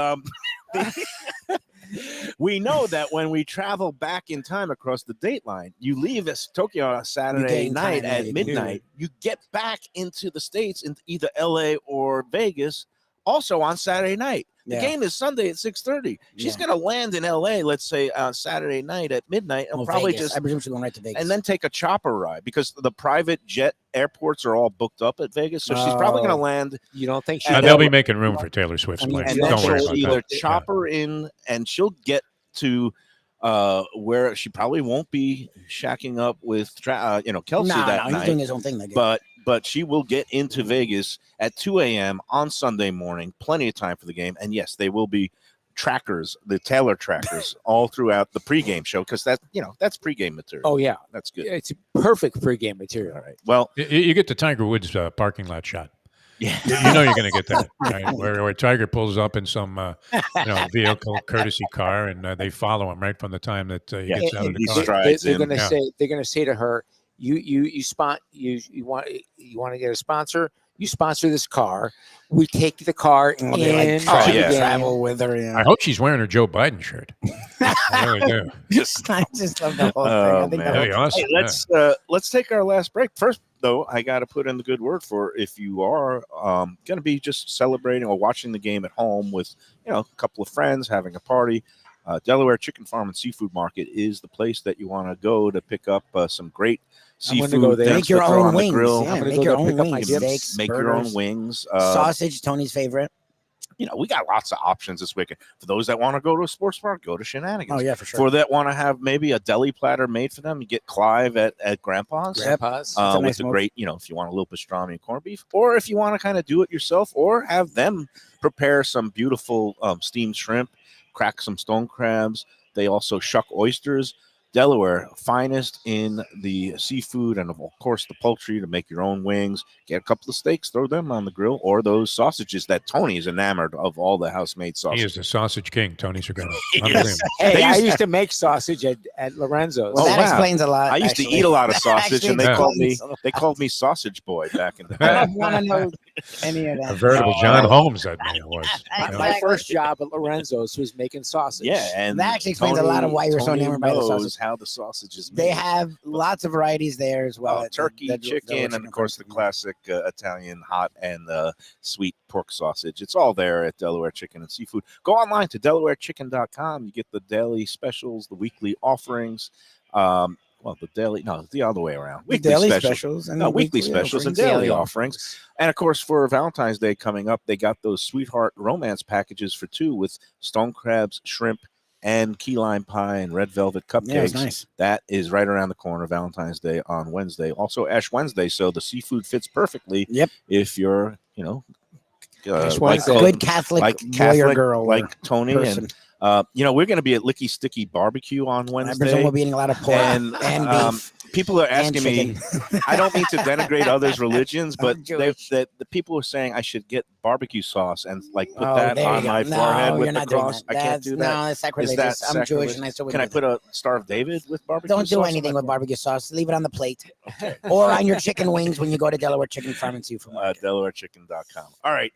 We know that when we travel back in time across the date line, you leave Tokyo on a Saturday gain night time, yeah, at you do. midnight. You get back into the States in either LA or Vegas also on Saturday night. The Yeah. game is Sunday at 6:30. She's Yeah. going to land in LA, let's say on Saturday night at midnight, and probably Vegas. just I presume she's going right to Vegas. and then take a chopper ride because the private jet airports are all booked up at Vegas. So she's probably going to land. You don't think she? And They'll be making room for Taylor Swift's I mean, plane. And Yeah, then Don't worry she'll about either that. chopper in, and she'll get to where she probably won't be shacking up with Kelsey that he's night. doing his own thing. That game. But she will get into Vegas at 2 a.m. on Sunday morning. Plenty of time for the game. And yes, they will be trackers, the Taylor trackers, all throughout the pregame show because that's pregame material. Oh yeah, That's good. it's perfect pregame material. All right. Well, You get the Tiger Woods parking lot shot. yeah. You know you're going to get that, right? Where Tiger pulls up in some vehicle, courtesy car, and they follow him right from the time that he Yeah, gets out of the he car. strides They're in. going to Yeah. say to her, you want to get a sponsor. You sponsor this car. We take the car Well, in. they to Oh, the yeah. game. travel with her. Yeah. I hope she's wearing her Joe Biden shirt. I really do. I just love the whole thing. Oh, I think man. That'd be awesome. Hey, let's take our last break. First, though, I got to put in the good word for if you are going to be just celebrating or watching the game at home with a couple of friends, having a party. Delaware Chicken Farm and Seafood Market is the place that you want to go to pick up some great I'm gonna seafood. go there. things Make your to throw own on the wings. grill. Yeah, I'm gonna make go your there, own pick up my wings. dips, Steaks, Make your burgers, own wings. sausage. Tony's favorite. We got lots of options this weekend. For those that want to go to a sports bar, go to Shenanigans. Oh yeah, for sure. For that want to have maybe a deli platter made for them, you get Clive at Grandpa's. Grandpa's. a With nice the move. great, if you want a little pastrami and corned beef, or if you want to kind of do it yourself, or have them prepare some beautiful steamed shrimp, crack some stone crabs. They also shuck oysters. Delaware, finest in the seafood and, of course, the poultry to make your own wings. Get a couple of steaks, throw them on the grill, or those sausages that Tony is enamored of all the house-made He sausages. is the sausage king, Tony Segura. Yes. Unbelievable. Hey, They I used- used to make sausage at Lorenzo's. Well, Oh, that wow. explains a lot. I used actually. to eat a lot of sausage, Actually and they Yeah. called me explains a lot. they called me Sausage Boy back in the I day. don't want to know any of that. A veritable John Holmes, that man was. My, You know? my first job at Lorenzo's was making sausage. Yeah, and That actually explains a lot of why you're so Tony enamored by the knows sausage. how the sausage is made. They have lots of varieties there as well. Turkey, that chicken, and of course the classic Italian hot and sweet pork sausage. It's all there at Delaware Chicken and Seafood. Go online to delawarechicken.com. You get the daily specials, the weekly offerings. The other way around. The daily specials and the weekly specials and daily offerings. And of course, for Valentine's Day coming up, they got those sweetheart romance packages for two with stone crabs, shrimp, and key lime pie and red velvet cupcakes. Yeah, it's nice. That is right around the corner. Valentine's Day on Wednesday. Also Ash Wednesday, so the seafood fits perfectly. Yep. If you're, Ash like, Wednesday. Good Catholic lawyer girl. or like Tony, person. and we're going to be at Licky Sticky Barbecue on I Wednesday. presume we'll be eating a lot of pork and, beef. People are and asking me. chicken. I don't mean to denigrate others' religions, but I'm Jewish. the people are saying I should get barbecue sauce and put Oh, that there you on go. my No, forehead you're with the not doing cross. that. I can't do that. No, that's sacrilegious. Is that I'm Jewish sacrilege? and I still Can I wouldn't do put a Star of David with that. barbecue Don't do sauce? anything with barbecue sauce. Leave it on the plate or on your chicken wings when you go to Delaware Chicken Farm and Seafood Market. DelawareChicken.com. All right,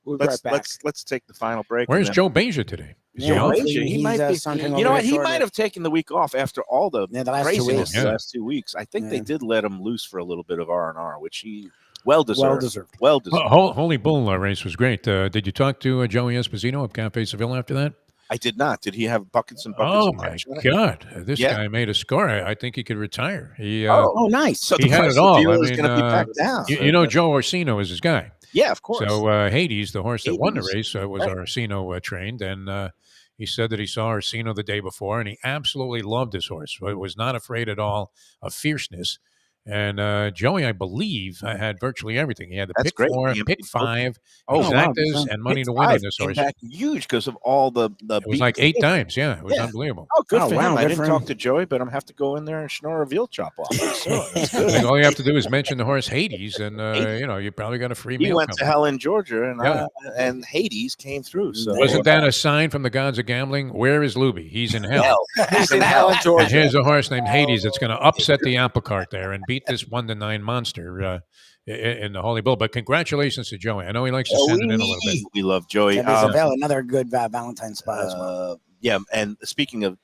We'll be let's right back. let's take the final break. Where's and then- Joe Beja today? Is he Yeah, off? hopefully He he's, might be- sauntering You know over what? He shortly. might have taken the week off after all the Yeah, the last 2 craziness weeks. the Yeah. last 2 weeks. I think they Yeah. did let him loose for a little bit of R&R, which he well deserved. Well deserved. Well deserved. Holy Bull race was great. Did you talk to Joey Esposito of Cafe Seville after that? I did not. Did he have buckets and buckets? Oh of my cash in it? God! This Yeah. guy made a score. I think he could retire. He, Oh, nice. So He the had price it all. of fuel I is mean, going to be back down. you know, Joe Orsino is his guy. Yeah, of course. So Hades, the horse that won the Hades. race, was Right. Orsino trained, and he said that he saw Orsino the day before, and he absolutely loved this horse. Was not afraid at all of fierceness. And Joey, I believe, had virtually everything. He had the That's pick great. 4, He pick emptied 5, Oh, wow. exactas, and money Pick to win in five this came horse. back huge because of all the It was like 8 times. Yeah, it was Yeah. unbelievable. Oh, good Oh, for wow, him. I good didn't for talk him. to Joey, but I'm gonna have to go in there and schnorr a veal chop off. So that's I good. think all you have to do is mention the horse Hades, and you probably got a free He meal. went to coming. hell in Georgia, and Yeah. and Hades came through. So Wasn't that a sign from the gods of gambling? Where is Lubie? He's in hell. He's in hell. Georgia. And here's a horse named Hades that's going to upset the apple cart there and beat this 1-9 monster in the Holy Bull. But congratulations to Joey. I know he likes to send it in a little bit. We love Joey. Cafe Seville, another good Valentine spot as well. Yeah, and speaking of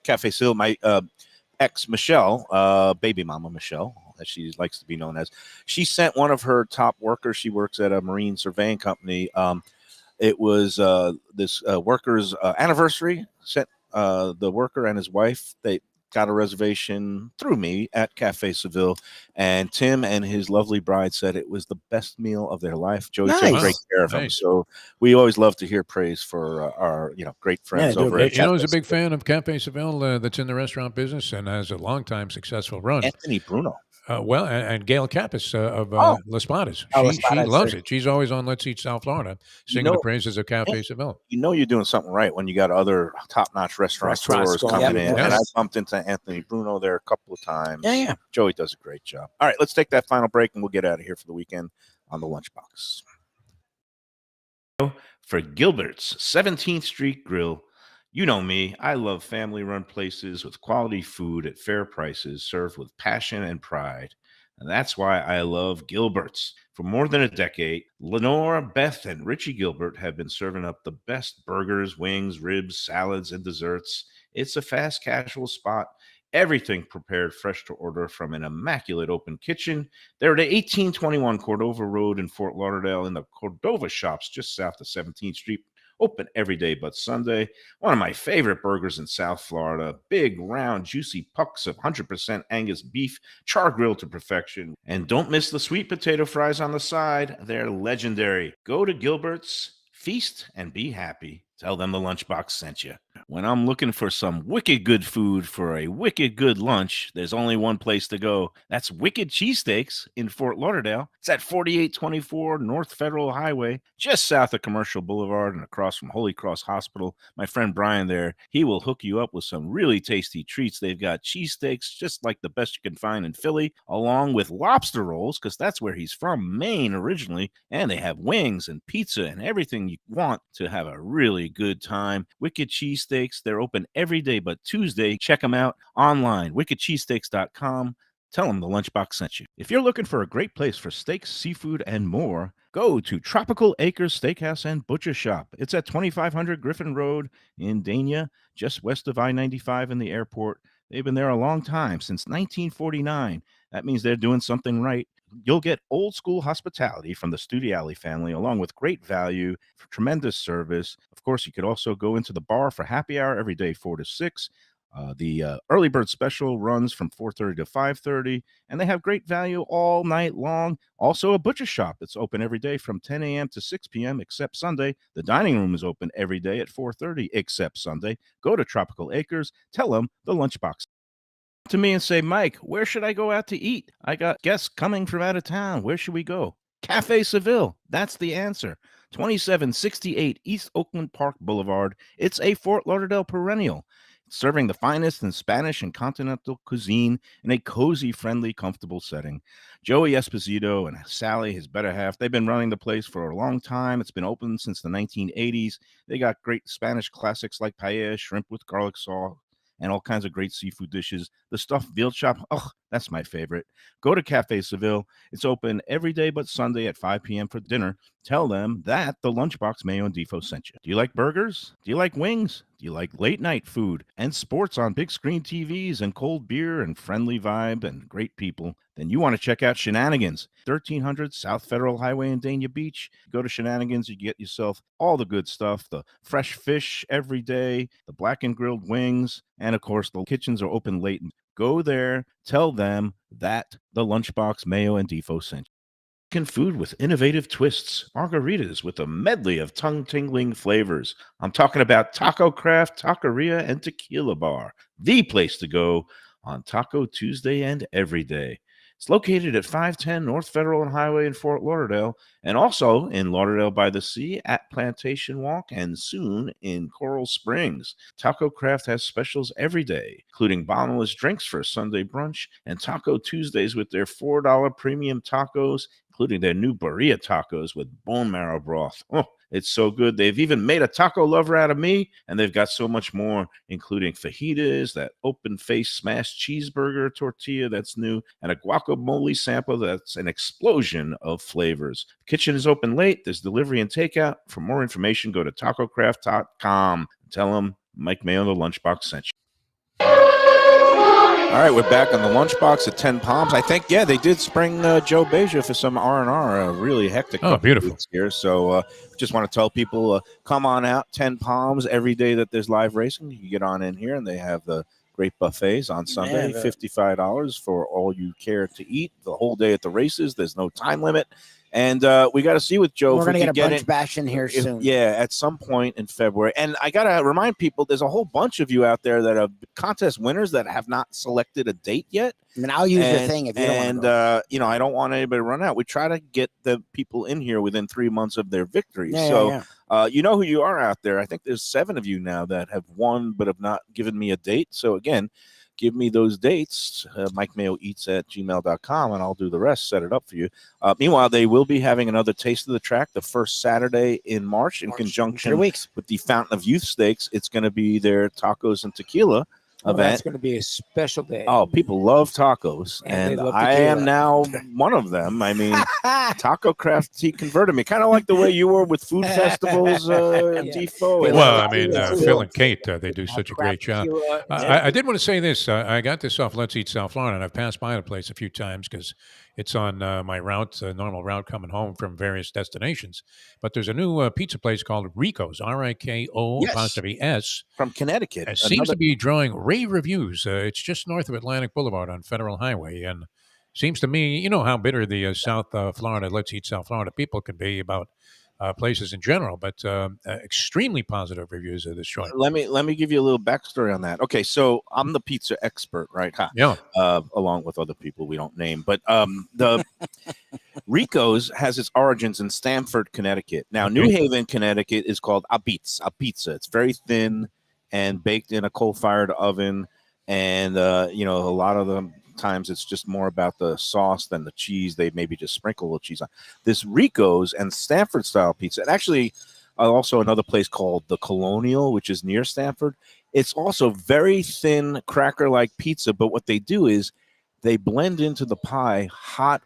Cafe Sil, my ex Michelle, baby mama Michelle, as she likes to be known as, she sent one of her top workers. She works at a marine surveying company. It was this worker's anniversary. Sent the worker and his wife. They got a reservation through me at Cafe Seville, and Tim and his lovely bride said it was the best meal of their life. Joey took Nice. great care of him, Nice. so we always love to hear praise for our great friends they do a over great at You know, I was Cafe a big Seville. fan of Cafe Seville that's in the restaurant business and has a long-time successful run. Anthony Bruno. Well, and Gail Kappas of Oh. Las Patas. Oh, Las She Patas, loves sure. it. She's always on Let's Eat South Florida, You singing the know- praises of Cafe Seville. You know you're doing something right when you got other top-notch Restaurants restaurateurs going coming in. in. And I Yes. bumped into Anthony Bruno there a couple of times. Yeah. Joey does a great job. All right, let's take that final break and we'll get out of here for the weekend on the Lunchbox. For Gilbert's 17th Street Grill. You know me, I love family-run places with quality food at fair prices served with passion and pride. And that's why I love Gilbert's. For more than a decade, Lenore, Beth, and Richie Gilbert have been serving up the best burgers, wings, ribs, salads, and desserts. It's a fast casual spot. Everything prepared fresh to order from an immaculate open kitchen. They're at 1821 Cordova Road in Fort Lauderdale in the Cordova Shops just south of 17th Street. Open every day but Sunday. One of my favorite burgers in South Florida. Big, round, juicy pucks of 100% Angus beef, char grilled to perfection. And don't miss the sweet potato fries on the side. They're legendary. Go to Gilbert's, feast, and be happy. Tell them the Lunchbox sent you. When I'm looking for some wicked good food for a wicked good lunch, there's only one place to go. That's Wicked Cheesesteaks in Fort Lauderdale. It's at 4824 North Federal Highway, just south of Commercial Boulevard and across from Holy Cross Hospital. My friend Brian there, he will hook you up with some really tasty treats. They've got cheesesteaks just like the best you can find in Philly, along with lobster rolls, because that's where he's from, Maine originally. And they have wings and pizza and everything you want to have a really good time. Wicked Cheesesteaks, they're open every day but Tuesday. Check them out online, wickedcheesesteaks.com. Tell them the Lunchbox sent you. If you're looking for a great place for steaks, seafood, and more, go to Tropical Acres Steakhouse and Butcher Shop. It's at 2500 Griffin Road in Dania, just west of I-95 in the airport. They've been there a long time, since 1949. That means they're doing something right. You'll get old school hospitality from the Studiali family, along with great value, for tremendous service. Of course, you could also go into the bar for happy hour every day, 4 to 6. The early bird special runs from 4:30 to 5:30, and they have great value all night long. Also, a butcher shop that's open every day from 10 a.m. to 6 p.m. except Sunday. The dining room is open every day at 4:30 except Sunday. Go to Tropical Acres. Tell them the Lunchbox to me and say, Mike, where should I go out to eat? I got guests coming from out of town. Where should we go? Cafe Seville. That's the answer. 2768 East Oakland Park Boulevard. It's a Fort Lauderdale perennial, serving the finest in Spanish and continental cuisine in a cozy, friendly, comfortable setting. Joey Esposito and Sally, his better half, they've been running the place for a long time. It's been open since the 1980s. They got great Spanish classics like paella, shrimp with garlic sauce, and all kinds of great seafood dishes. The stuffed veal chop, oh, that's my favorite. Go to Cafe Seville. It's open every day but Sunday at 5 p.m. for dinner. Tell them that the Lunchbox Mayo and Defo sent you. Do you like burgers? Do you like wings? Do you like late night food and sports on big screen TVs and cold beer and friendly vibe and great people? Then you want to check out Shenanigans, 1300 South Federal Highway in Dania Beach. Go to Shenanigans, you get yourself all the good stuff, the fresh fish every day, the blackened grilled wings, and of course, the kitchens are open late. Go there, tell them that the Lunchbox Mayo and Defo sent you. Food with innovative twists, margaritas with a medley of tongue-tingling flavors. I'm talking about Taco Craft, Taqueria, and Tequila Bar, the place to go on Taco Tuesday and every day. It's located at 510 North Federal and Highway in Fort Lauderdale, and also in Lauderdale by the Sea at Plantation Walk, and soon in Coral Springs. Taco Craft has specials every day, including bottomless drinks for a Sunday brunch, and Taco Tuesdays with their $4 premium tacos, including their new burrito tacos with bone marrow broth. Oh, it's so good. They've even made a taco lover out of me, and they've got so much more, including fajitas, that open-faced smashed cheeseburger tortilla that's new, and a guacamole sample that's an explosion of flavors. The kitchen is open late. There's delivery and takeout. For more information, go to tacocraft.com. Tell them Mike Mayo, the Lunchbox sent you. All right, we're back on the Lunchbox at 10 Palms. I think, they did spring Joe Beja for some R&R, really hectic couple beautiful. weeks here. So just want to tell people, come on out, 10 Palms, every day that there's live racing. You can get on in here, and they have the great buffets on Sunday, $55 for all you care to eat the whole day at the races. There's no time limit. And we got to see with Joe. We're going to get a brunch it, bash in here soon. Yeah, at some point in February. And I got to remind people, there's a whole bunch of you out there that are contest winners that have not selected a date yet. I mean, I'll use your thing if you don't want to go. I don't want anybody to run out. We try to get the people in here within 3 months of their victory. You know who you are out there. I think there's 7 of you now that have won but have not given me a date. So, again, give me those dates, MikeMayoEats@gmail.com, and I'll do the rest, set it up for you. Meanwhile, they will be having another Taste of the Track the first Saturday in March in conjunction with the Fountain of Youth Stakes. It's going to be their tacos and tequila event. That's going to be a special day. Oh, people love tacos, and I am now one of them. I mean, Taco Craft, he converted me, kind of like the way you were with food festivals, Defo. Well, I mean, Phil and Kate, they do such a great job. I did want to say this. I got this off Let's Eat South Florida, and I've passed by the place a few times because it's on my route, normal route coming home from various destinations. But there's a new pizza place called Rico's, RIKO''S. From Connecticut. It seems to be drawing rave reviews. It's just north of Atlantic Boulevard on Federal Highway. And seems to me, you know how bitter the South Florida, Let's Eat South Florida people can be about places in general, but extremely positive reviews of this joint. Let me give you a little backstory on that. Okay, so I'm the pizza expert, right? Yeah. Along with other people we don't name, but the Rico's has its origins in Stamford, Connecticut. Now, New Haven, Connecticut is called a pizza. It's very thin and baked in a coal-fired oven, and a lot of them. Times it's just more about the sauce than the cheese. They maybe just sprinkle a little cheese on this Rico's and Stanford style pizza. And actually, also another place called the Colonial, which is near Stanford. It's also very thin cracker like pizza. But what they do is they blend into the pie hot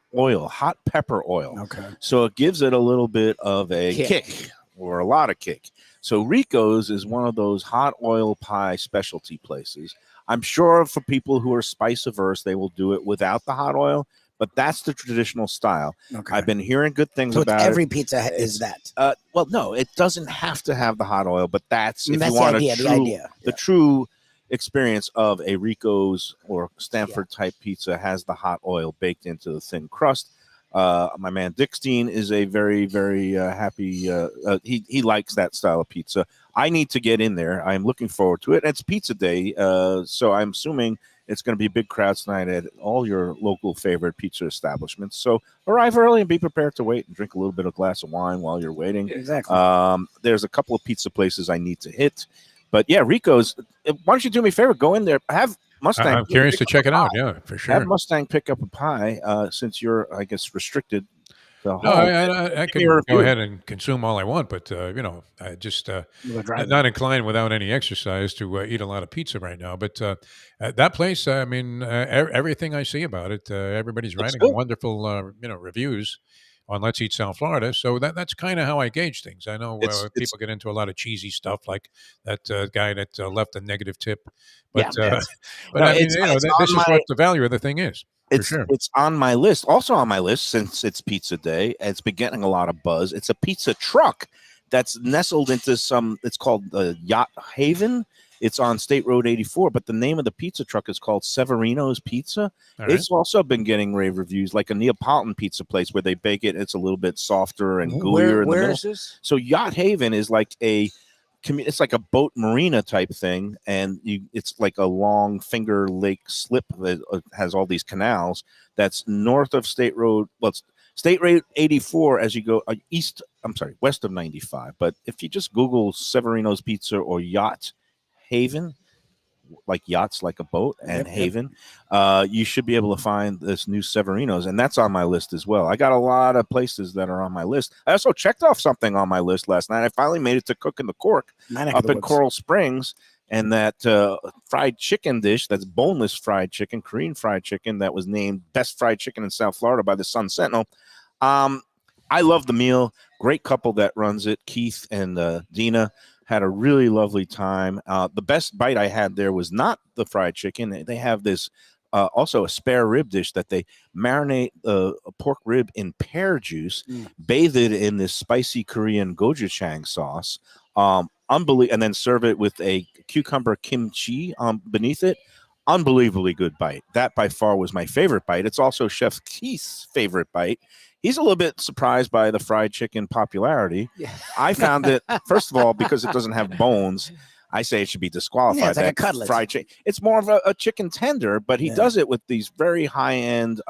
pepper oil. Okay. So it gives it a little bit of a kick or a lot of kick. So Rico's is one of those hot oil pie specialty places. I'm sure for people who are spice averse, they will do it without the hot oil, but that's the traditional style. Okay. I've been hearing good things about every pizza is that. Well, no, it doesn't have to have the hot oil, but that's if you want the idea. The true experience of a Rico's or Stanford type pizza has the hot oil baked into the thin crust. My man Dickstein is a very, very happy. He likes that style of pizza. I need to get in there. I'm looking forward to it. It's pizza day, so I'm assuming it's going to be a big crowd tonight at all your local favorite pizza establishments. So arrive early and be prepared to wait and drink a little bit of glass of wine while you're waiting. Exactly. There's a couple of pizza places I need to hit, but yeah, Rico's. Why don't you do me a favor? Go in there. Have Mustang. I'm curious to check it out. Yeah, for sure. Have Mustang pick up a pie since you're, I guess, restricted. No, I can go ahead and consume all I want, but I just not inclined without any exercise to eat a lot of pizza right now. But that place, I mean, everything I see about it, everybody's writing wonderful, reviews on Let's Eat South Florida. So that's kind of how I gauge things. I know people get into a lot of cheesy stuff, like that guy that left a negative tip. But I mean, this is what the value of the thing is. It's on my list. Also on my list, since it's pizza day, it's been getting a lot of buzz. It's a pizza truck that's nestled into it's called Yacht Haven. It's on State Road 84, but the name of the pizza truck is called Severino's Pizza. Right. It's also been getting rave reviews, like a Neapolitan pizza place where they bake it. It's a little bit softer and gooier. Where is this? So Yacht Haven is like it's like a boat marina type thing, and it's like a long Finger Lake slip that has all these canals. That's north of State Road. Well, it's State Road 84 as you go west of 95. But if you just Google Severino's Pizza or Yacht Haven, like yachts, like a boat, and Haven, you should be able to find this new Severino's, and that's on my list as well. I got a lot of places that are on my list. I also checked off something on my list last night. I finally made it to Cook in the Cork up in Coral Springs, and that fried chicken dish, that's boneless fried chicken, Korean fried chicken, that was named best fried chicken in South Florida by the Sun Sentinel. I love the meal. Great couple that runs it, Keith and Dina. Had a really lovely time. The best bite I had there was not the fried chicken. They have this also a spare rib dish that they marinate a pork rib in pear juice, bathe it in this spicy Korean gochujang sauce, unbelievable, and then serve it with a cucumber kimchi beneath it. Unbelievably good bite. That by far was my favorite bite. It's also Chef Keith's favorite bite. He's a little bit surprised by the fried chicken popularity. Yeah. I found it, first of all, because it doesn't have bones, I say it should be disqualified. Yeah, it's like a cutlet. Fried chicken. It's more of a chicken tender, but he does it with these very high-end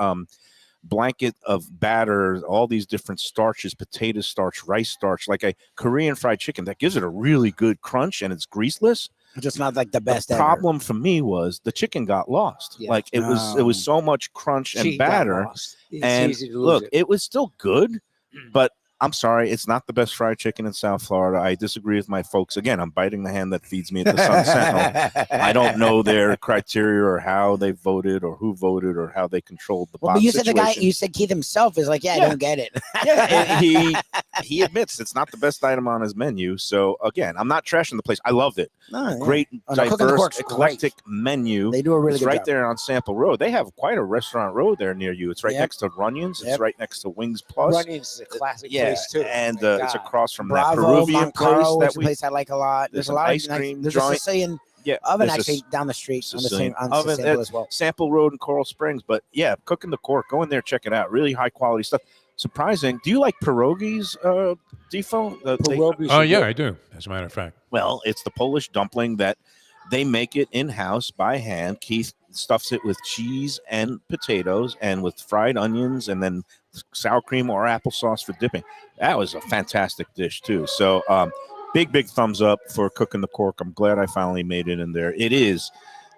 blanket of batter, all these different starches, potato starch, rice starch, like a Korean fried chicken that gives it a really good crunch, and it's greaseless. Just not like the best. The problem for me was the chicken got lost. Yeah. Like it was so much crunch and She got batter. lost. It's And easy to lose look, it. it was still good, but I'm sorry, it's not the best fried chicken in South Florida. I disagree with my folks. Again, I'm biting the hand that feeds me at the Sun Sentinel. I don't know their criteria or how they voted or who voted or how they controlled the Well, box but you said the guy, situation. you said Keith himself is like, I Yeah. don't get it. Yeah, and he admits it's not the best item on his menu. So again, I'm not trashing the place. I loved it. No, yeah. Great, Oh, no, Cooking the diverse, Cork's eclectic menu. They do a really It's good right job. there on Sample Road. They have quite a restaurant road there near you. It's right Yep. next to Runyon's. It's Yep. right next to Wings Plus. Runyon's is a classic Yeah, place too. and My it's God. across from Bravo, that Peruvian Mont place Carlo, which that is a we. place I like a lot. There's a an lot ice of nice, cream there's joint. a Sicilian Yeah, oven there's a actually down the street on the Sicilian same oven. Sample as well. Sample Road in Coral Springs. But yeah, Cooking the Cork. Go in there, check it out. Really high quality stuff. Surprising. Do you like pierogies, Defo? Pierogies Oh are yeah, good. I do. As a matter of fact. Well, it's the Polish dumpling that they make it in-house by hand. Keith stuffs it with cheese and potatoes and with fried onions and then sour cream or applesauce for dipping. That was a fantastic dish too. So big thumbs up for Cooking the Cork. I'm glad I finally made it in there. It is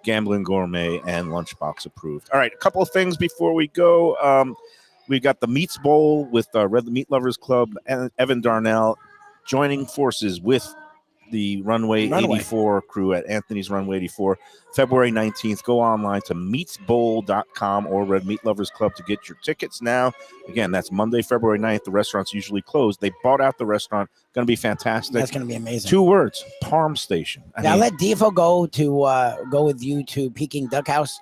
Gambling Gourmet and Lunchbox approved. All right, a couple of things before we go. We got the Meats Bowl with Red Meat Lovers Club and Evan Darnell joining forces with the Runway 84 crew at Anthony's Runway 84, February 19th. Go online to meatsbowl.com or Red Meat Lovers Club to get your tickets now. Again, that's Monday, February 9th. The restaurant's usually closed. They bought out the restaurant. Going to be fantastic. That's going to be amazing. 2 words, Parm Station. I Now mean, let Defo go with you to Peking Duck House.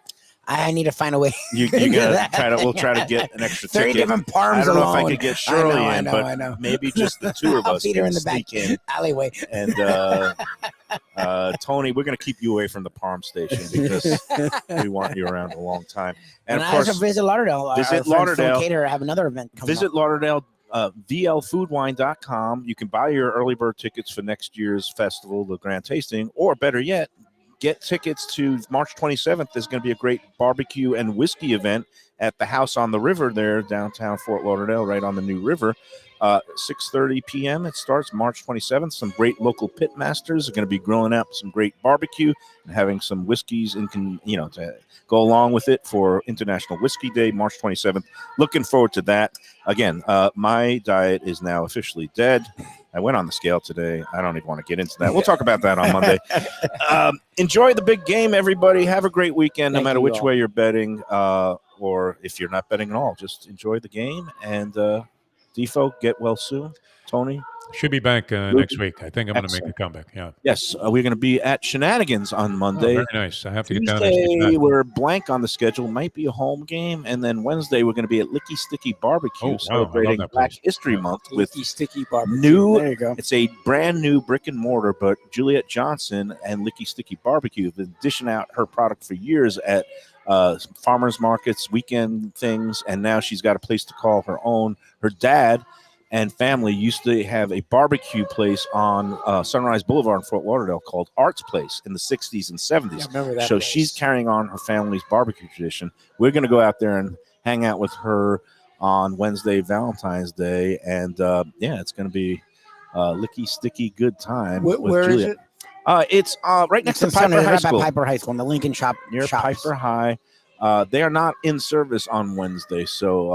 I need to find a way. you're gonna we'll try to get an extra 30 ticket. different parms I don't know if I alone. could get Shirley I in, know, but I know. maybe just the two of I'll us feed her can in the back sneak in. alleyway. And Tony, we're going to keep you away from the Parm Station because we want you around a long time. And And of I also course, visit Lauderdale. visit Our friends Lauderdale. Phil Cater have another event coming visit up. Lauderdale, VLFoodWine.com. You can buy your early bird tickets for next year's festival, the Grand Tasting, or better yet, get tickets to March 27th. There's going to be a great barbecue and whiskey event at the House on the River there, downtown Fort Lauderdale, right on the New River. 6:30 p.m. It starts March 27th. Some great local pit masters are going to be grilling up some great barbecue and having some whiskeys to go along with it for International Whiskey Day, March 27th. Looking forward to that. Again, my diet is now officially dead. I went on the scale today. I don't even want to get into that. We'll talk about that on Monday. Enjoy the big game, everybody. Have a great weekend, no Thank matter you which all. way you're betting, or if you're not betting at all. Just enjoy the game. And Defo, get well soon. Tony? Should be back next week. I think I'm going to make a Excellent. comeback. Yeah. Yes, we're going to be at Shenanigans on Oh, Monday. very nice. I have to get down there. and see Tuesday, that. we're blank on the schedule. Might be a home game. And then Wednesday, we're going to be at Licky Sticky Barbecue, Oh, wow. I love celebrating that Black place. History Month with Leaky sticky barbecue. new. There you go. It's a brand new brick and mortar, but Juliet Johnson and Licky Sticky Barbecue have been dishing out her product for years at farmers markets, weekend things, and now she's got a place to call her own. Her dad and family used to have a barbecue place on Sunrise Boulevard in Fort Lauderdale called Art's Place in the 60s and 70s. Yeah, I remember that So place. she's carrying on her family's barbecue tradition. We're going to go out there and hang out with her on Wednesday, Valentine's Day. And it's going to be licky, sticky, good time. with Where is Juliet. it? It's right next to It's on Piper High right by School. Piper High School in the Lincoln shop. Near shops. Piper High. They are not in service on Wednesday, so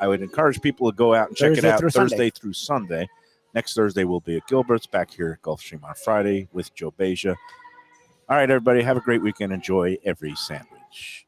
I would encourage people to go out and check Thursday it out through Thursday Sunday. through Sunday. Next Thursday we'll be at Gilbert's, back here at Gulfstream on Friday with Joe Beja. All right, everybody, have a great weekend. Enjoy every sandwich.